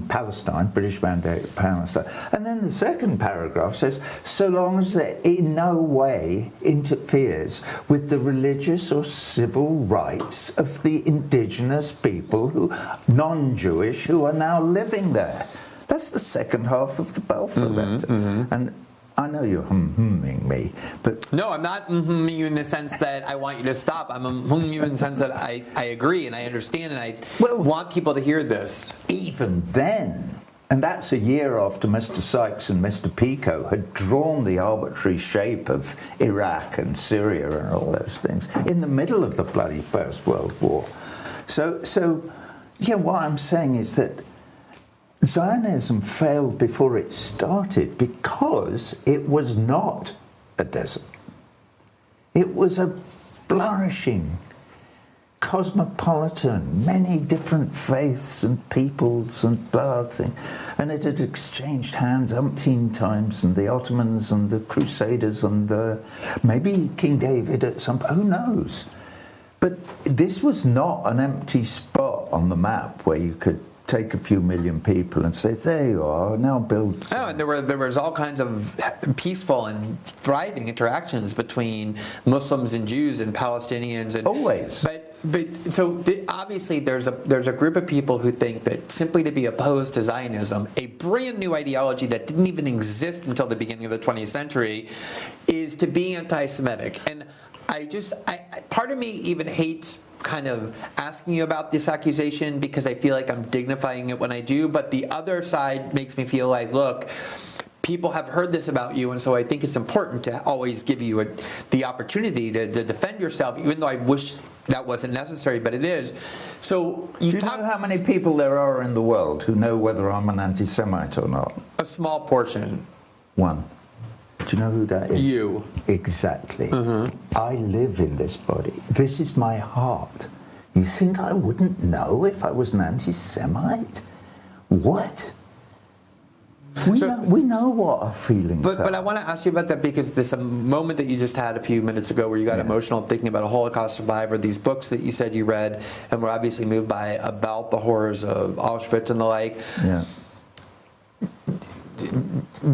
Palestine, British Mandate Palestine. And then the second paragraph says, so long as it in no way interferes with the religious or civil rights of the indigenous people who non-Jewish who are now living there. That's the second half of the Balfour letter. And I know you're humming me, but... No, I'm not humming you in the sense that I want you to stop. I'm humming you in the sense that I agree and I understand and I want people to hear this. Even then, and that's a year after Mr. Sykes and Mr. Pico had drawn the arbitrary shape of Iraq and Syria and all those things in the middle of the bloody First World War. So yeah, what I'm saying is that Zionism failed before it started because it was not a desert. It was a flourishing, cosmopolitan, many different faiths and peoples and blah thing. And it had exchanged hands umpteen times, and the Ottomans and the Crusaders and maybe King David at some point, who knows? But this was not an empty spot on the map where you could take a few million people and say, there you are, now build. Oh, and there was all kinds of peaceful and thriving interactions between Muslims and Jews and Palestinians. And, always. But so obviously there's a group of people who think that simply to be opposed to Zionism, a brand new ideology that didn't even exist until the beginning of the 20th century, is to be anti-Semitic. And part of me even hates kind of asking you about this accusation because I feel like I'm dignifying it when I do, but the other side makes me feel like, look, people have heard this about you, and so I think it's important to always give you the opportunity to defend yourself, even though I wish that wasn't necessary, but it is. So do you know how many people there are in the world who know whether I'm an anti-Semite or not? A small portion. One. Do you know who that is? You. Exactly. I live in this body. This is my heart. You think I wouldn't know if I was an anti-Semite? What? We know what our feelings are. But I want to ask you about that because this moment that you just had a few minutes ago where you got emotional thinking about a Holocaust survivor, these books that you said you read and were obviously moved by about the horrors of Auschwitz and the like. Yeah.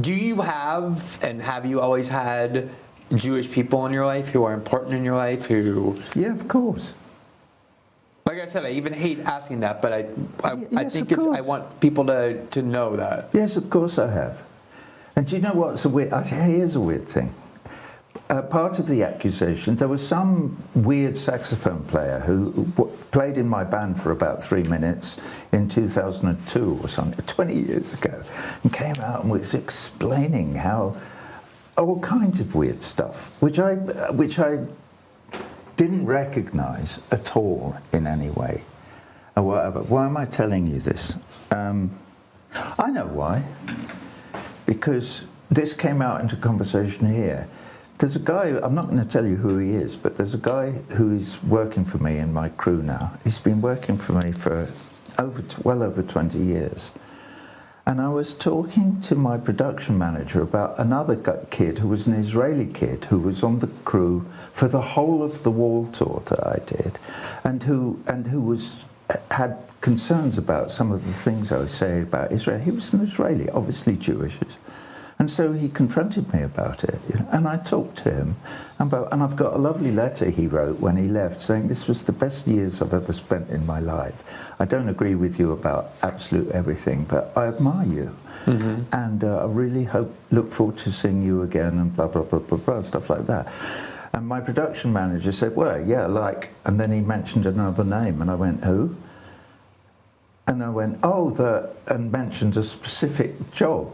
Do you have, and have you always had, Jewish people in your life who are important in your life who... Yeah, of course. Like I said, I even hate asking that, but I think course. I want people to know that. Yes, of course I have. And do you know what's a weird... Here's a weird thing. Part of the accusation, there was some weird saxophone player who played in my band for about 3 minutes in 2002 or something, 20 years ago, and came out and was explaining how all kinds of weird stuff, which I didn't recognize at all in any way, or whatever. Why am I telling you this? I know why. Because this came out into conversation here. There's a guy, I'm not going to tell you who he is, but there's a guy who is working for me in my crew now. He's been working for me for well over 20 years. And I was talking to my production manager about another kid who was an Israeli kid who was on the crew for the whole of the wall tour that I did, and who had concerns about some of the things I was saying about Israel. He was an Israeli, obviously Jewish, And so he confronted me about it, and I talked to him about, and I've got a lovely letter he wrote when he left saying, this was the best years I've ever spent in my life. I don't agree with you about absolute everything, but I admire you. And I really look forward to seeing you again, and blah, blah, blah, blah, blah, stuff like that. And my production manager said, well, yeah, like, and then he mentioned another name, and I went, who? And I went, and mentioned a specific job.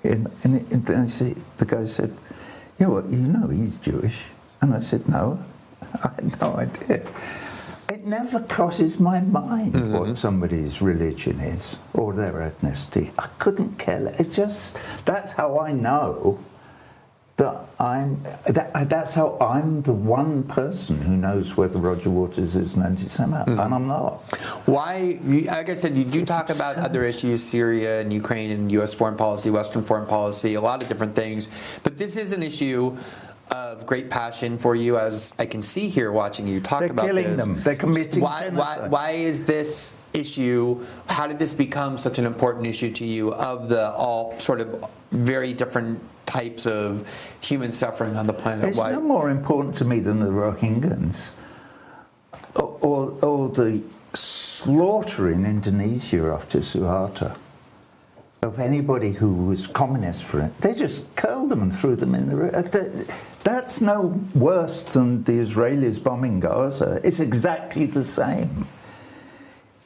And the guy said, yeah, well, you know he's Jewish. And I said, no, I had no idea. It never crosses my mind what somebody's religion is or their ethnicity. I couldn't care less. It's just, that's how I know that that's how I'm the one person who knows whether Roger Waters is an anti-Semite, and I'm not. Why, like I said, you do talk about other issues, Syria and Ukraine and U.S. foreign policy, Western foreign policy, a lot of different things, but this is an issue of great passion for you, as I can see here watching you talk about this. They're killing them. They're committing genocide. Why is this issue, how did this become such an important issue to you, of the all sort of very different types of human suffering on the planet? It's no more important to me than the Rohingyas or the slaughter in Indonesia after Suharto of anybody who was communist for it. They just curled them and threw them in the river. That's no worse than the Israelis bombing Gaza. It's exactly the same.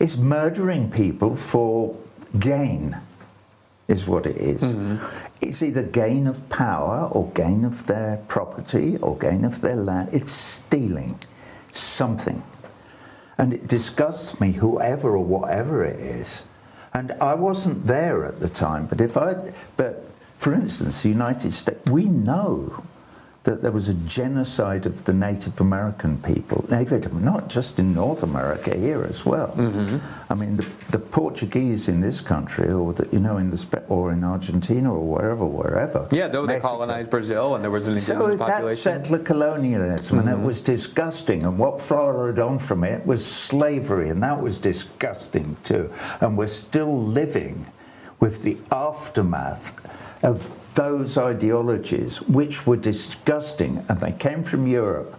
It's murdering people for gain, is what it is. It's either gain of power or gain of their property or gain of their land. It's stealing something. And it disgusts me, whoever or whatever it is. And I wasn't there at the time, but for instance, the United States, we know that there was a genocide of the Native American people, not just in North America, here as well. I mean, the Portuguese in this country, or or in Argentina, or wherever. Yeah, though they colonized Brazil, and there was an indigenous population. That's settler colonialism, and it was disgusting. And what followed on from it was slavery, and that was disgusting too. And we're still living with the aftermath of those ideologies, which were disgusting, and they came from Europe,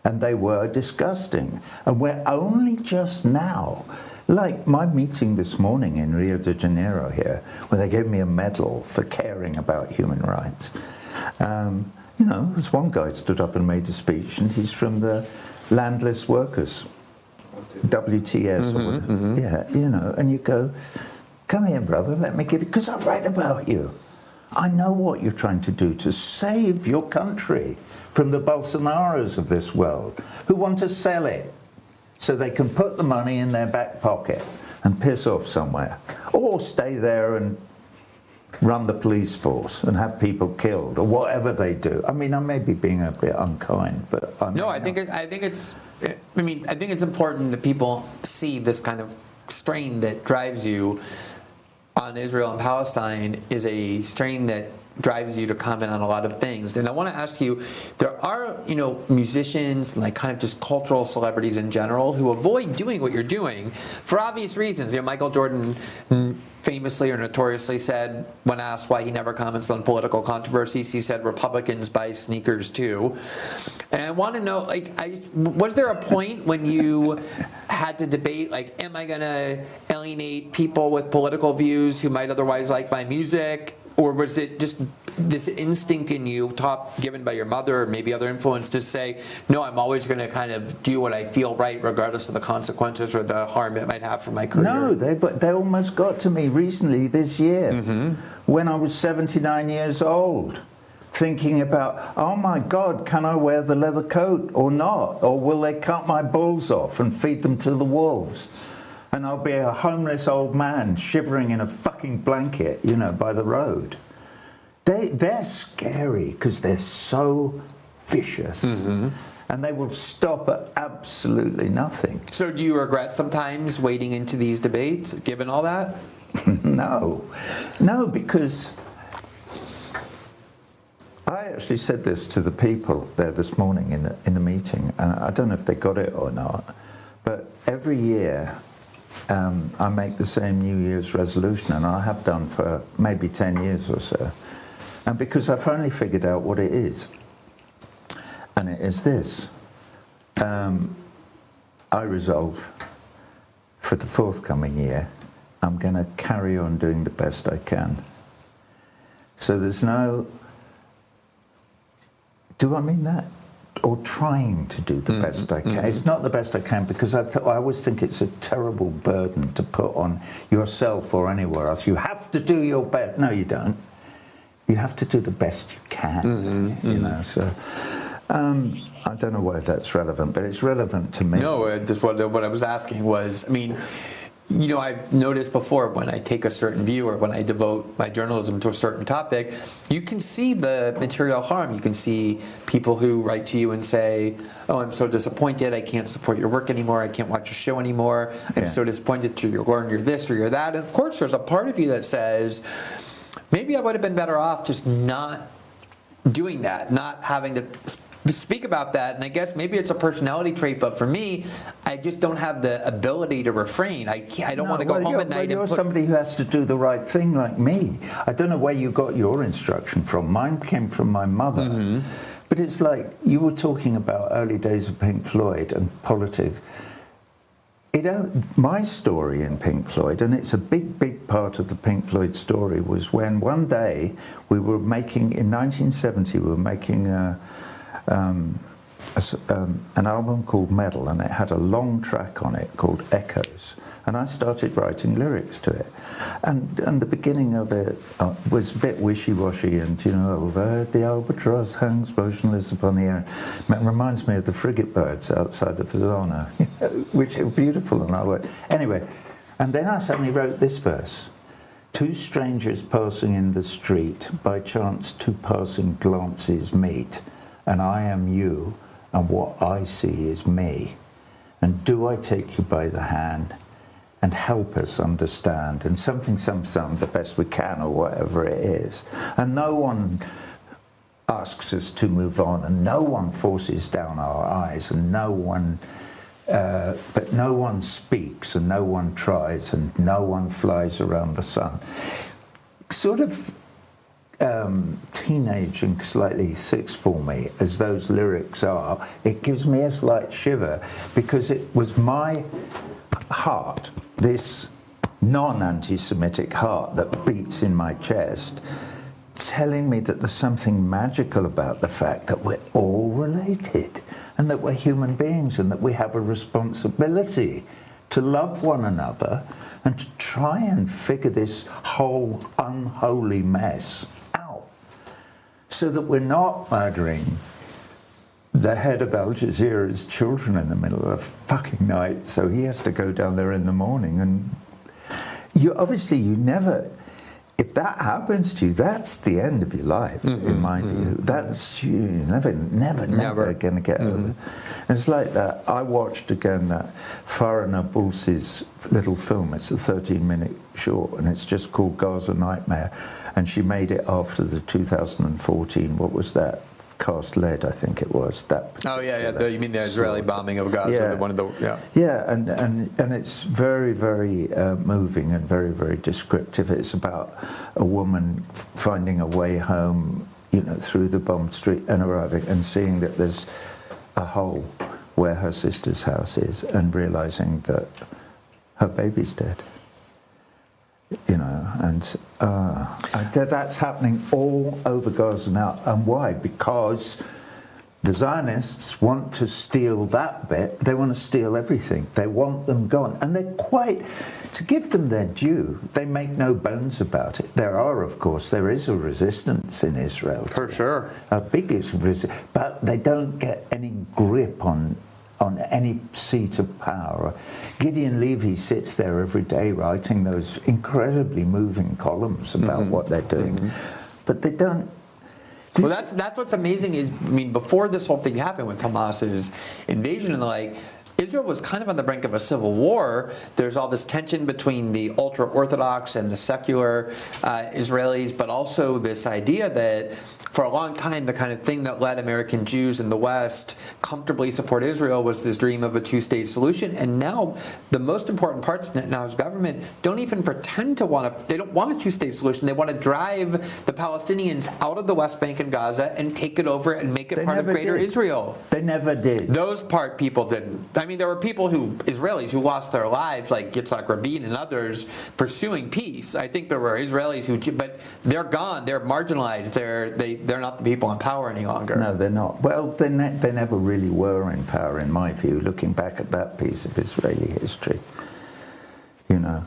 and they were disgusting. And we're only just now, like my meeting this morning in Rio de Janeiro here, where they gave me a medal for caring about human rights. There's one guy stood up and made a speech, and he's from the landless workers, WTS, or whatever. Yeah, and you go, come here, brother, let me give you, because I've read about you. I know what you're trying to do to save your country from the Bolsonaros of this world who want to sell it so they can put the money in their back pocket and piss off somewhere, or stay there and run the police force and have people killed, or whatever they do. I mean, I may be being a bit unkind, but I think it's important that people see this kind of strain that drives you on Israel and Palestine is a strain that drives you to comment on a lot of things. And I want to ask you, there are, musicians, like kind of just cultural celebrities in general, who avoid doing what you're doing for obvious reasons. Michael Jordan famously or notoriously said, when asked why he never comments on political controversies, he said Republicans buy sneakers too. And I want to know, was there a point when you had to debate, am I going to alienate people with political views who might otherwise like my music? Or was it just this instinct in you, given by your mother or maybe other influence, to say, no, I'm always going to kind of do what I feel right, regardless of the consequences or the harm it might have for my career? No, they almost got to me recently this year, when I was 79 years old, thinking about, oh my God, can I wear the leather coat or not? Or will they cut my balls off and feed them to the wolves? And I'll be a homeless old man shivering in a fucking blanket, by the road. They're scary because they're so vicious. And they will stop at absolutely nothing. So do you regret sometimes wading into these debates, given all that? No, because I actually said this to the people there this morning in the meeting, and I don't know if they got it or not, but every year I make the same New Year's resolution, and I have done for maybe 10 years or so, And because I finally figured out what it is. And it is this. I resolve for the forthcoming year, I'm going to carry on doing the best I can. So there's no, do I mean that? Or trying to do the best I can. It's not the best I can because I always think it's a terrible burden to put on yourself or anywhere else. You have to do your best. No, you don't. You have to do the best you can, you know, so... I don't know why that's relevant, but it's relevant to me. No, just what I was asking was, I mean, you know, I've noticed before when I take a certain view or when I devote my journalism to a certain topic, you can see the material harm. You can see people who write to you and say, oh, I'm so disappointed, I can't support your work anymore, I can't watch your show anymore, I'm so disappointed to learn you're this or you're that. And of course, there's a part of you that says, maybe I would have been better off just not doing that, not having to speak about that. And I guess maybe it's a personality trait, but for me, I just don't have the ability to refrain. I don't want to go home at night. You're somebody who has to do the right thing like me. I don't know where you got your instruction from. Mine came from my mother. But it's like you were talking about early days of Pink Floyd and politics. My story in Pink Floyd, and it's a big, big part of the Pink Floyd story, was when one day we were making, in 1970, we were making an album called Metal, and it had a long track on it called Echoes, and I started writing lyrics to it, and the beginning of it was a bit wishy-washy, and you know, overhead the albatross hangs motionless upon the air. It reminds me of the frigate birds outside the Fazana, which are beautiful, and I went anyway, and then I suddenly wrote this verse. Two strangers passing in the street, by chance two passing glances meet, and I am you, and what I see is me. And do I take you by the hand and help us understand? And something, the best we can, or whatever it is. And no one asks us to move on, and no one forces down our eyes, and no one, but no one speaks, and no one tries, and no one flies around the sun. Sort of teenage and slightly sixth formy as those lyrics are, it gives me a slight shiver because it was my heart, this non-anti-Semitic heart that beats in my chest, telling me that there's something magical about the fact that we're all related and that we're human beings and that we have a responsibility to love one another and to try and figure this whole unholy mess out so that we're not murdering the head of Al Jazeera's children in the middle of the fucking night, so he has to go down there in the morning. And you never, if that happens to you, that's the end of your life, in my view. That's, you're never going to get over. And it's like that. I watched again that Farah Nabulsi's little film. It's a 13-minute short, and it's just called Gaza Nightmare. And she made it after the 2014, what was that? Cast Lead, I think it was. That. Oh yeah. You mean the Israeli bombing of Gaza? Yeah. One of the Yeah, and it's very, very moving and very, very descriptive. It's about a woman finding a way home, you know, through the bombed street and arriving and seeing that there's a hole where her sister's house is, and realizing that her baby's dead. You know, and that's happening all over Gaza now. And why? Because the Zionists want to steal that bit. They want to steal everything. They want them gone. And they're quite, to give them their due, they make no bones about it. There is a resistance in Israel. For sure. A big resistance. But they don't get any grip on any seat of power. Gideon Levy sits there every day writing those incredibly moving columns about what they're doing, but they don't. Well, that's what's amazing is, I mean, before this whole thing happened with Hamas's invasion and the like, Israel was kind of on the brink of a civil war. There's all this tension between the ultra-Orthodox and the secular Israelis, but also this idea that for a long time, the kind of thing that led American Jews in the West comfortably support Israel was this dream of a two-state solution. And now the most important parts of Netanyahu's government don't even pretend to they don't want a two-state solution. They want to drive the Palestinians out of the West Bank and Gaza and take it over and make it part of Greater Israel. They never did. Those people didn't. I mean, there were people Israelis who lost their lives, like Yitzhak Rabin and others, pursuing peace. I think there were Israelis but they're gone. They're marginalized. They're not the people in power any longer. No, they're not. Well, they never really were in power, in my view, looking back at that piece of Israeli history. You know,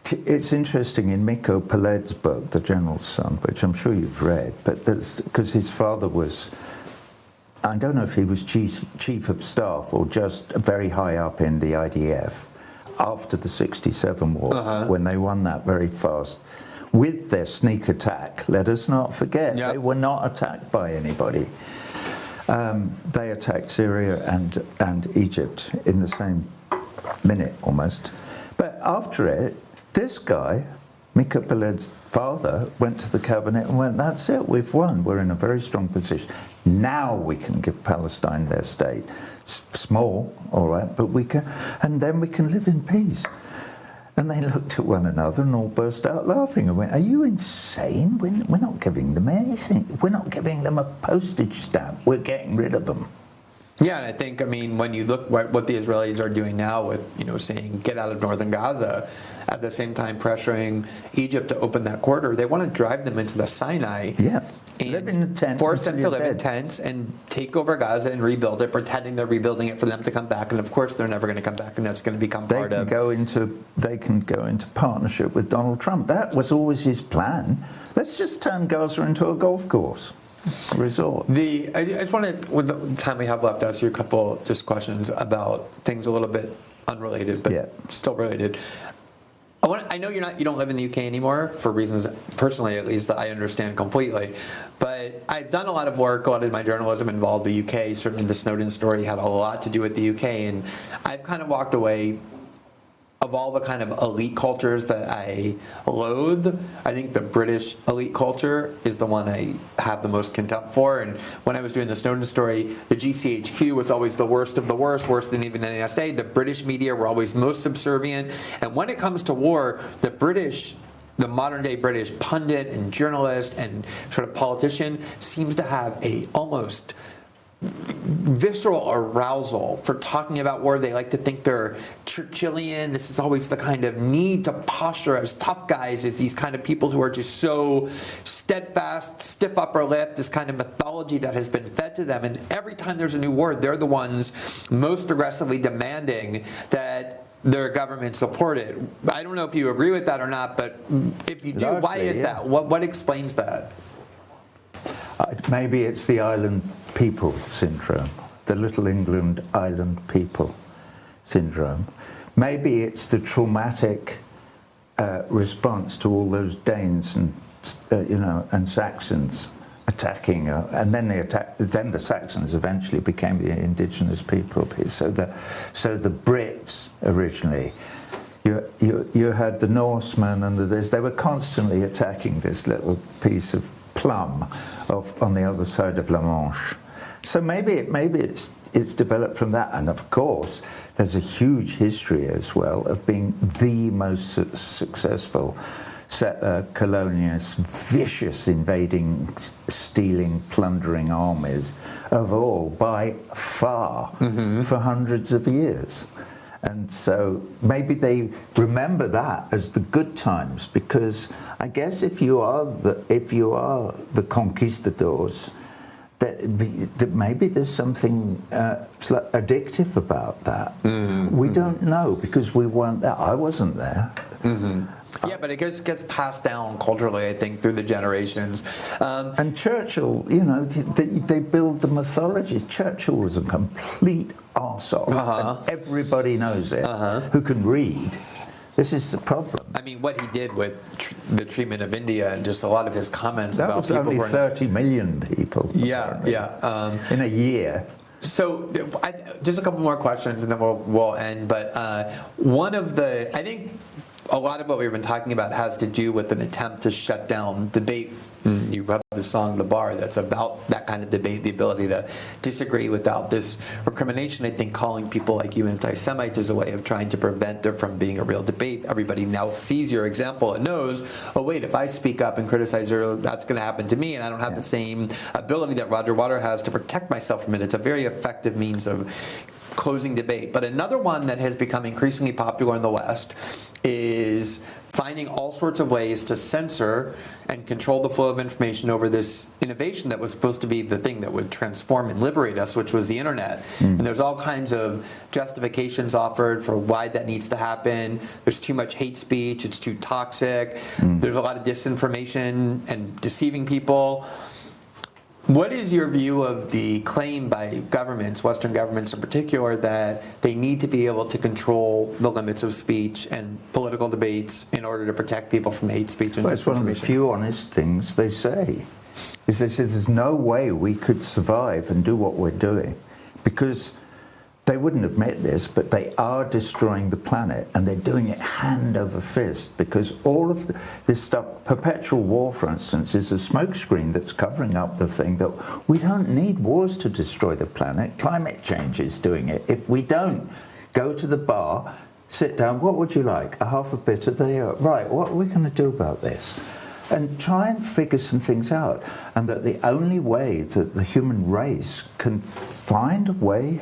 it's interesting, in Miko Peled's book, The General's Son, which I'm sure you've read, but because his father was, I don't know if he was chief of staff or just very high up in the IDF after the 67 war, when they won that very fast. With their sneak attack, let us not forget, they were not attacked by anybody. They attacked Syria and Egypt in the same minute almost. But after it, this guy, Mika Peled's father, went to the cabinet and went, that's it, we've won. We're in a very strong position. Now we can give Palestine their state. It's small, all right, but we can, and then we can live in peace. And they looked at one another and all burst out laughing and went, are you insane? We're not giving them anything. We're not giving them a postage stamp. We're getting rid of them. Yeah, and I think, when you look what the Israelis are doing now with, saying get out of northern Gaza, at the same time pressuring Egypt to open that corridor, they want to drive them into the Sinai. Yeah. And live in a tent, force them to live in tents and take over Gaza and rebuild it, pretending they're rebuilding it for them to come back. And of course, they're never going to come back, and that's going to become part of. They can go into partnership with Donald Trump. That was always his plan. Let's just turn Gaza into a golf course. Resort. I just want to, with the time we have left, ask you a couple just questions about things a little bit unrelated, but still related. I know you don't live in the UK anymore for reasons, personally at least, that I understand completely. But I've done a lot of work, a lot of my journalism involved the UK. Certainly the Snowden story had a lot to do with the UK. And I've kind of walked away of all the kind of elite cultures that I loathe. I think the British elite culture is the one I have the most contempt for. And when I was doing the Snowden story, the GCHQ was always the worst of the worst, worse than even the NSA. The British media were always most subservient. And when it comes to war, the modern day British pundit and journalist and sort of politician seems to have a almost visceral arousal for talking about war. They like to think they're Churchillian. This is always the kind of need to posture as tough guys, as these kind of people who are just so steadfast, stiff upper lip, this kind of mythology that has been fed to them. And every time there's a new war, they're the ones most aggressively demanding that their government support it. I don't know if you agree with that or not, but if you do, why is that? What explains that? Maybe it's the island people syndrome, the Little England island people syndrome. Maybe it's the traumatic response to all those Danes and and Saxons attacking, and then Then the Saxons eventually became the indigenous people. So the Brits originally. You had the Norsemen and they were constantly attacking this little piece of plum on the other side of La Manche. So maybe it's developed from that. And of course, there's a huge history as well of being the most successful settler, colonialist, vicious invading, stealing, plundering armies of all by far for hundreds of years. And so maybe they remember that as the good times, because I guess if you are the conquistadors, that maybe there's something addictive about that. We don't know because we weren't there. I wasn't there. Yeah, but it gets passed down culturally, I think, through the generations. And Churchill, they build the mythology. Churchill was a complete arsehole, and everybody knows it, who can read. This is the problem. I mean, what he did with the treatment of India and just a lot of his comments that about was people only 30 million people. Yeah. in a year. So just a couple more questions and then we'll end. But I think a lot of what we've been talking about has to do with an attempt to shut down debate. You have the song "The Bar" that's about that kind of debate, the ability to disagree without this recrimination. I think calling people like you anti-Semite is a way of trying to prevent there from being a real debate. Everybody now sees your example and knows, oh wait, if I speak up and criticize her, that's going to happen to me, and I don't have the same ability that Roger Water has to protect myself from it. It's a very effective means of closing debate. But another one that has become increasingly popular in the West is finding all sorts of ways to censor and control the flow of information over this innovation that was supposed to be the thing that would transform and liberate us, which was the internet. And there's all kinds of justifications offered for why that needs to happen. There's too much hate speech, it's too toxic, there's a lot of disinformation and deceiving people. What is your view of the claim by governments, Western governments in particular, that they need to be able to control the limits of speech and political debates in order to protect people from hate speech and disinformation? It's one of the few honest things they say. Is they say there's no way we could survive and do what we're doing, because they wouldn't admit this, but they are destroying the planet, and they're doing it hand over fist, because all of this stuff, perpetual war, for instance, is a smokescreen that's covering up the thing that we don't need wars to destroy the planet. Climate change is doing it. If we don't go to the bar, sit down, what would you like? A half a bitter? There you are. Right, what are we going to do about this? And try and figure some things out. And that the only way that the human race can find a way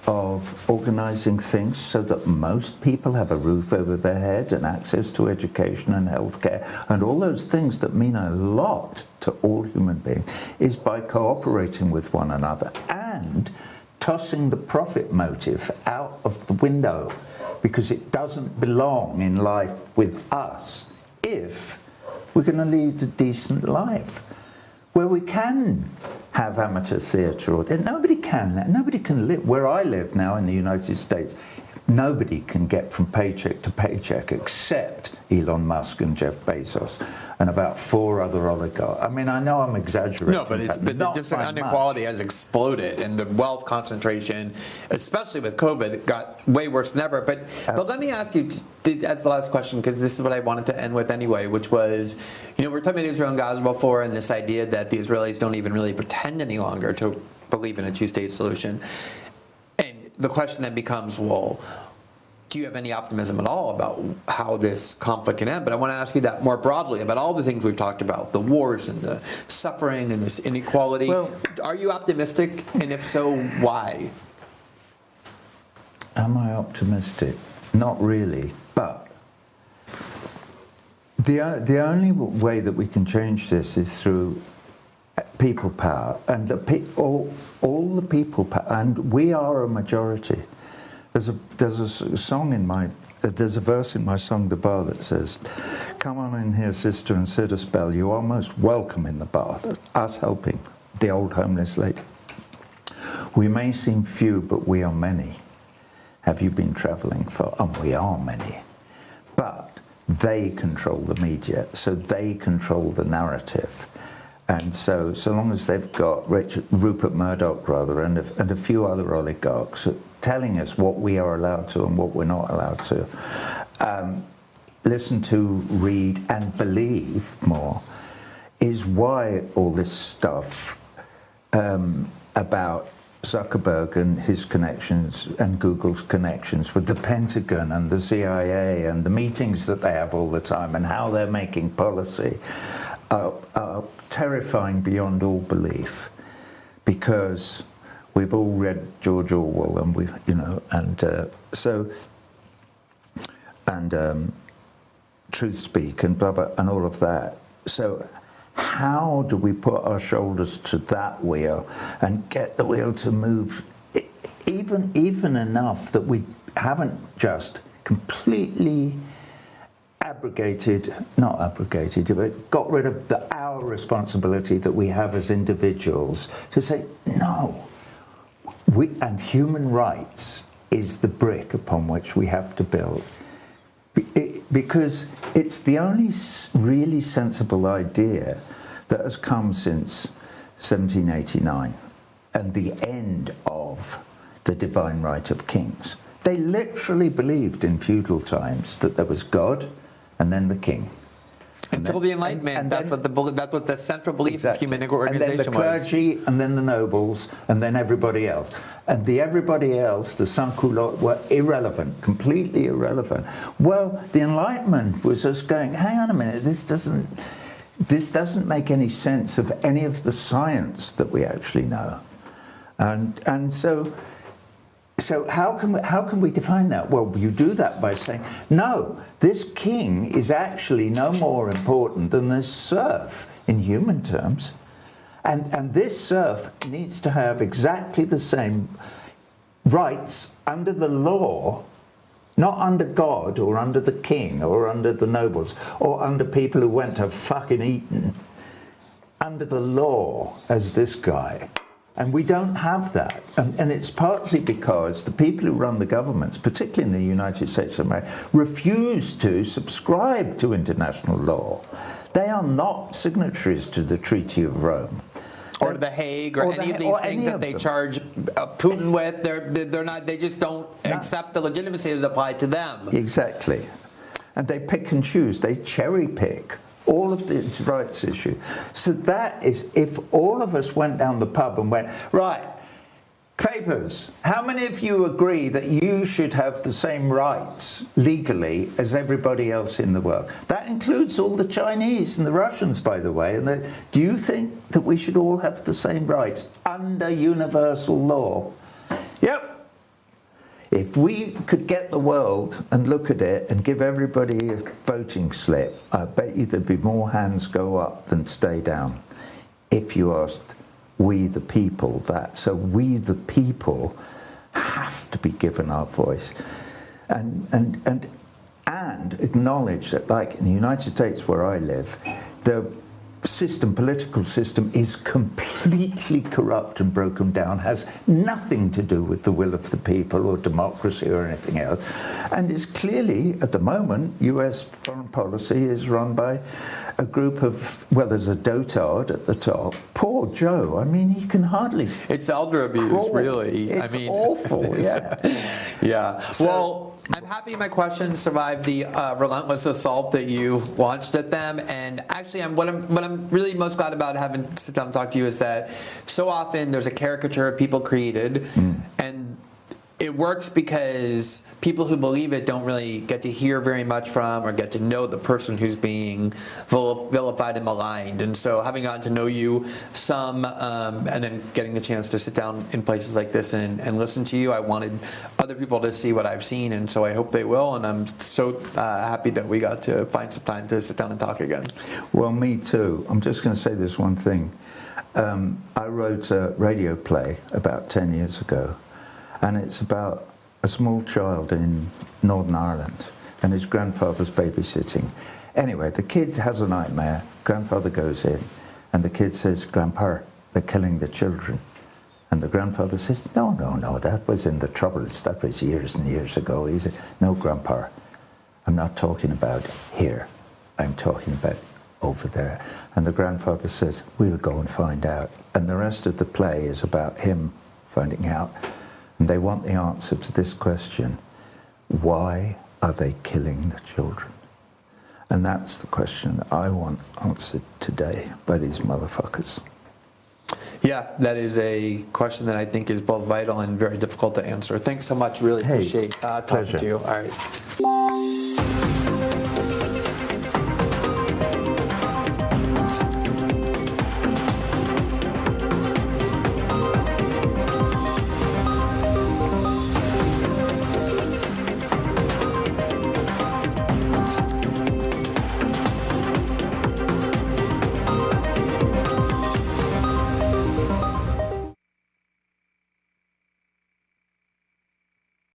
of organising things so that most people have a roof over their head and access to education and healthcare and all those things that mean a lot to all human beings is by cooperating with one another and tossing the profit motive out of the window, because it doesn't belong in life with us if we're going to lead a decent life where we can have amateur theatre, or nobody can live where I live now in the United States. Nobody can get from paycheck to paycheck except Elon Musk and Jeff Bezos and about 4 other oligarchs. I mean, I know I'm exaggerating. No, but the inequality has exploded, and the wealth concentration, especially with COVID, got way worse than ever. But let me ask you, as the last question, because this is what I wanted to end with anyway, which was, we were talking about Israel and Gaza before, and this idea that the Israelis don't even really pretend any longer to believe in a two-state solution. And the question then becomes, well, do you have any optimism at all about how this conflict can end? But I want to ask you that more broadly about all the things we've talked about, the wars and the suffering and this inequality. Well, are you optimistic? And if so, why? Am I optimistic? Not really. But the only way that we can change this is through people power. And all the people power. And we are a majority. There's a song in there's a verse in my song, The Bar, that says, "Come on in here, sister, and sit a spell. You are most welcome in the bar." That's us helping the old homeless lady. We may seem few, but we are many. Have you been travelling far? And we are many. But they control the media, so they control the narrative. And so long as they've got Rupert Murdoch, and a few other oligarchs telling us what we are allowed to and what we're not allowed to listen to, read, and believe more, is why all this stuff about Zuckerberg and his connections and Google's connections with the Pentagon and the CIA and the meetings that they have all the time and how they're making policy are terrifying beyond all belief, because we've all read George Orwell and Truth Speak and blah blah and all of that. So how do we put our shoulders to that wheel and get the wheel to move even enough that we haven't just completely not abrogated, but got rid of our responsibility that we have as individuals to say, no, and human rights is the brick upon which we have to build. Because it's the only really sensible idea that has come since 1789 and the end of of the divine right of kings. They literally believed in feudal times that there was God and then the king. Until the Enlightenment, that's what the central belief of human organization was. And then the clergy, and then the nobles, and then everybody else. And the everybody else, the sans-culottes, were irrelevant, completely irrelevant. Well, the Enlightenment was just going, hang on a minute, this doesn't make any sense of any of the science that we actually know. And so how can we define that? Well, you do that by saying, no, this king is actually no more important than this serf in human terms. And this serf needs to have exactly the same rights under the law, not under God or under the king or under the nobles or under people who went to fucking Eton, under the law as this guy. And we don't have that. And it's partly because the people who run the governments, particularly in the United States of America, refuse to subscribe to international law. They are not signatories to the Treaty of Rome. Or The Hague, or any of these things that they charge Putin with. They're not. They just don't accept the legitimacy that's applied to them. Exactly. And they pick and choose. They cherry pick all of this rights issue. So that is, if all of us went down the pub and went, right, papers, how many of you agree that you should have the same rights legally as everybody else in the world? That includes all the Chinese and the Russians, by the way. And do you think that we should all have the same rights under universal law? Yep. If we could get the world and look at it and give everybody a voting slip, I bet you there'd be more hands go up than stay down if you asked we the people that. So we the people have to be given our voice and acknowledge that, like in the United States where I live, the political system is completely corrupt and broken down, has nothing to do with the will of the people or democracy or anything else, and is clearly, at the moment, US foreign policy is run by a group of, well, there's a dotard at the top. Poor Joe, I mean, he can hardly... It's elder abuse, really. It's awful, yeah. Yeah. So, well, I'm happy my questions survived the relentless assault that you launched at them. And actually, what I'm really most glad about having to sit down and talk to you is that so often there's a caricature of people created, and it works because people who believe it don't really get to hear very much from or get to know the person who's being vilified and maligned. And so having gotten to know you some and then getting the chance to sit down in places like this and listen to you, I wanted other people to see what I've seen, and so I hope they will. And I'm so happy that we got to find some time to sit down and talk again. Well, me too. I'm just going to say this one thing. I wrote a radio play about 10 years ago, and it's about a small child in Northern Ireland, and his grandfather's babysitting. Anyway, the kid has a nightmare. Grandfather goes in, and the kid says, "Grandpa, they're killing the children." And the grandfather says, no, that was in the Troubles. That was years and years ago. He said, "No, Grandpa, I'm not talking about here. I'm talking about over there." And the grandfather says, "We'll go and find out." And the rest of the play is about him finding out. And they want the answer to this question: why are they killing the children? And that's the question that I want answered today by these motherfuckers. Yeah, that is a question that I think is both vital and very difficult to answer. Thanks so much. Really appreciate talking to you. All right.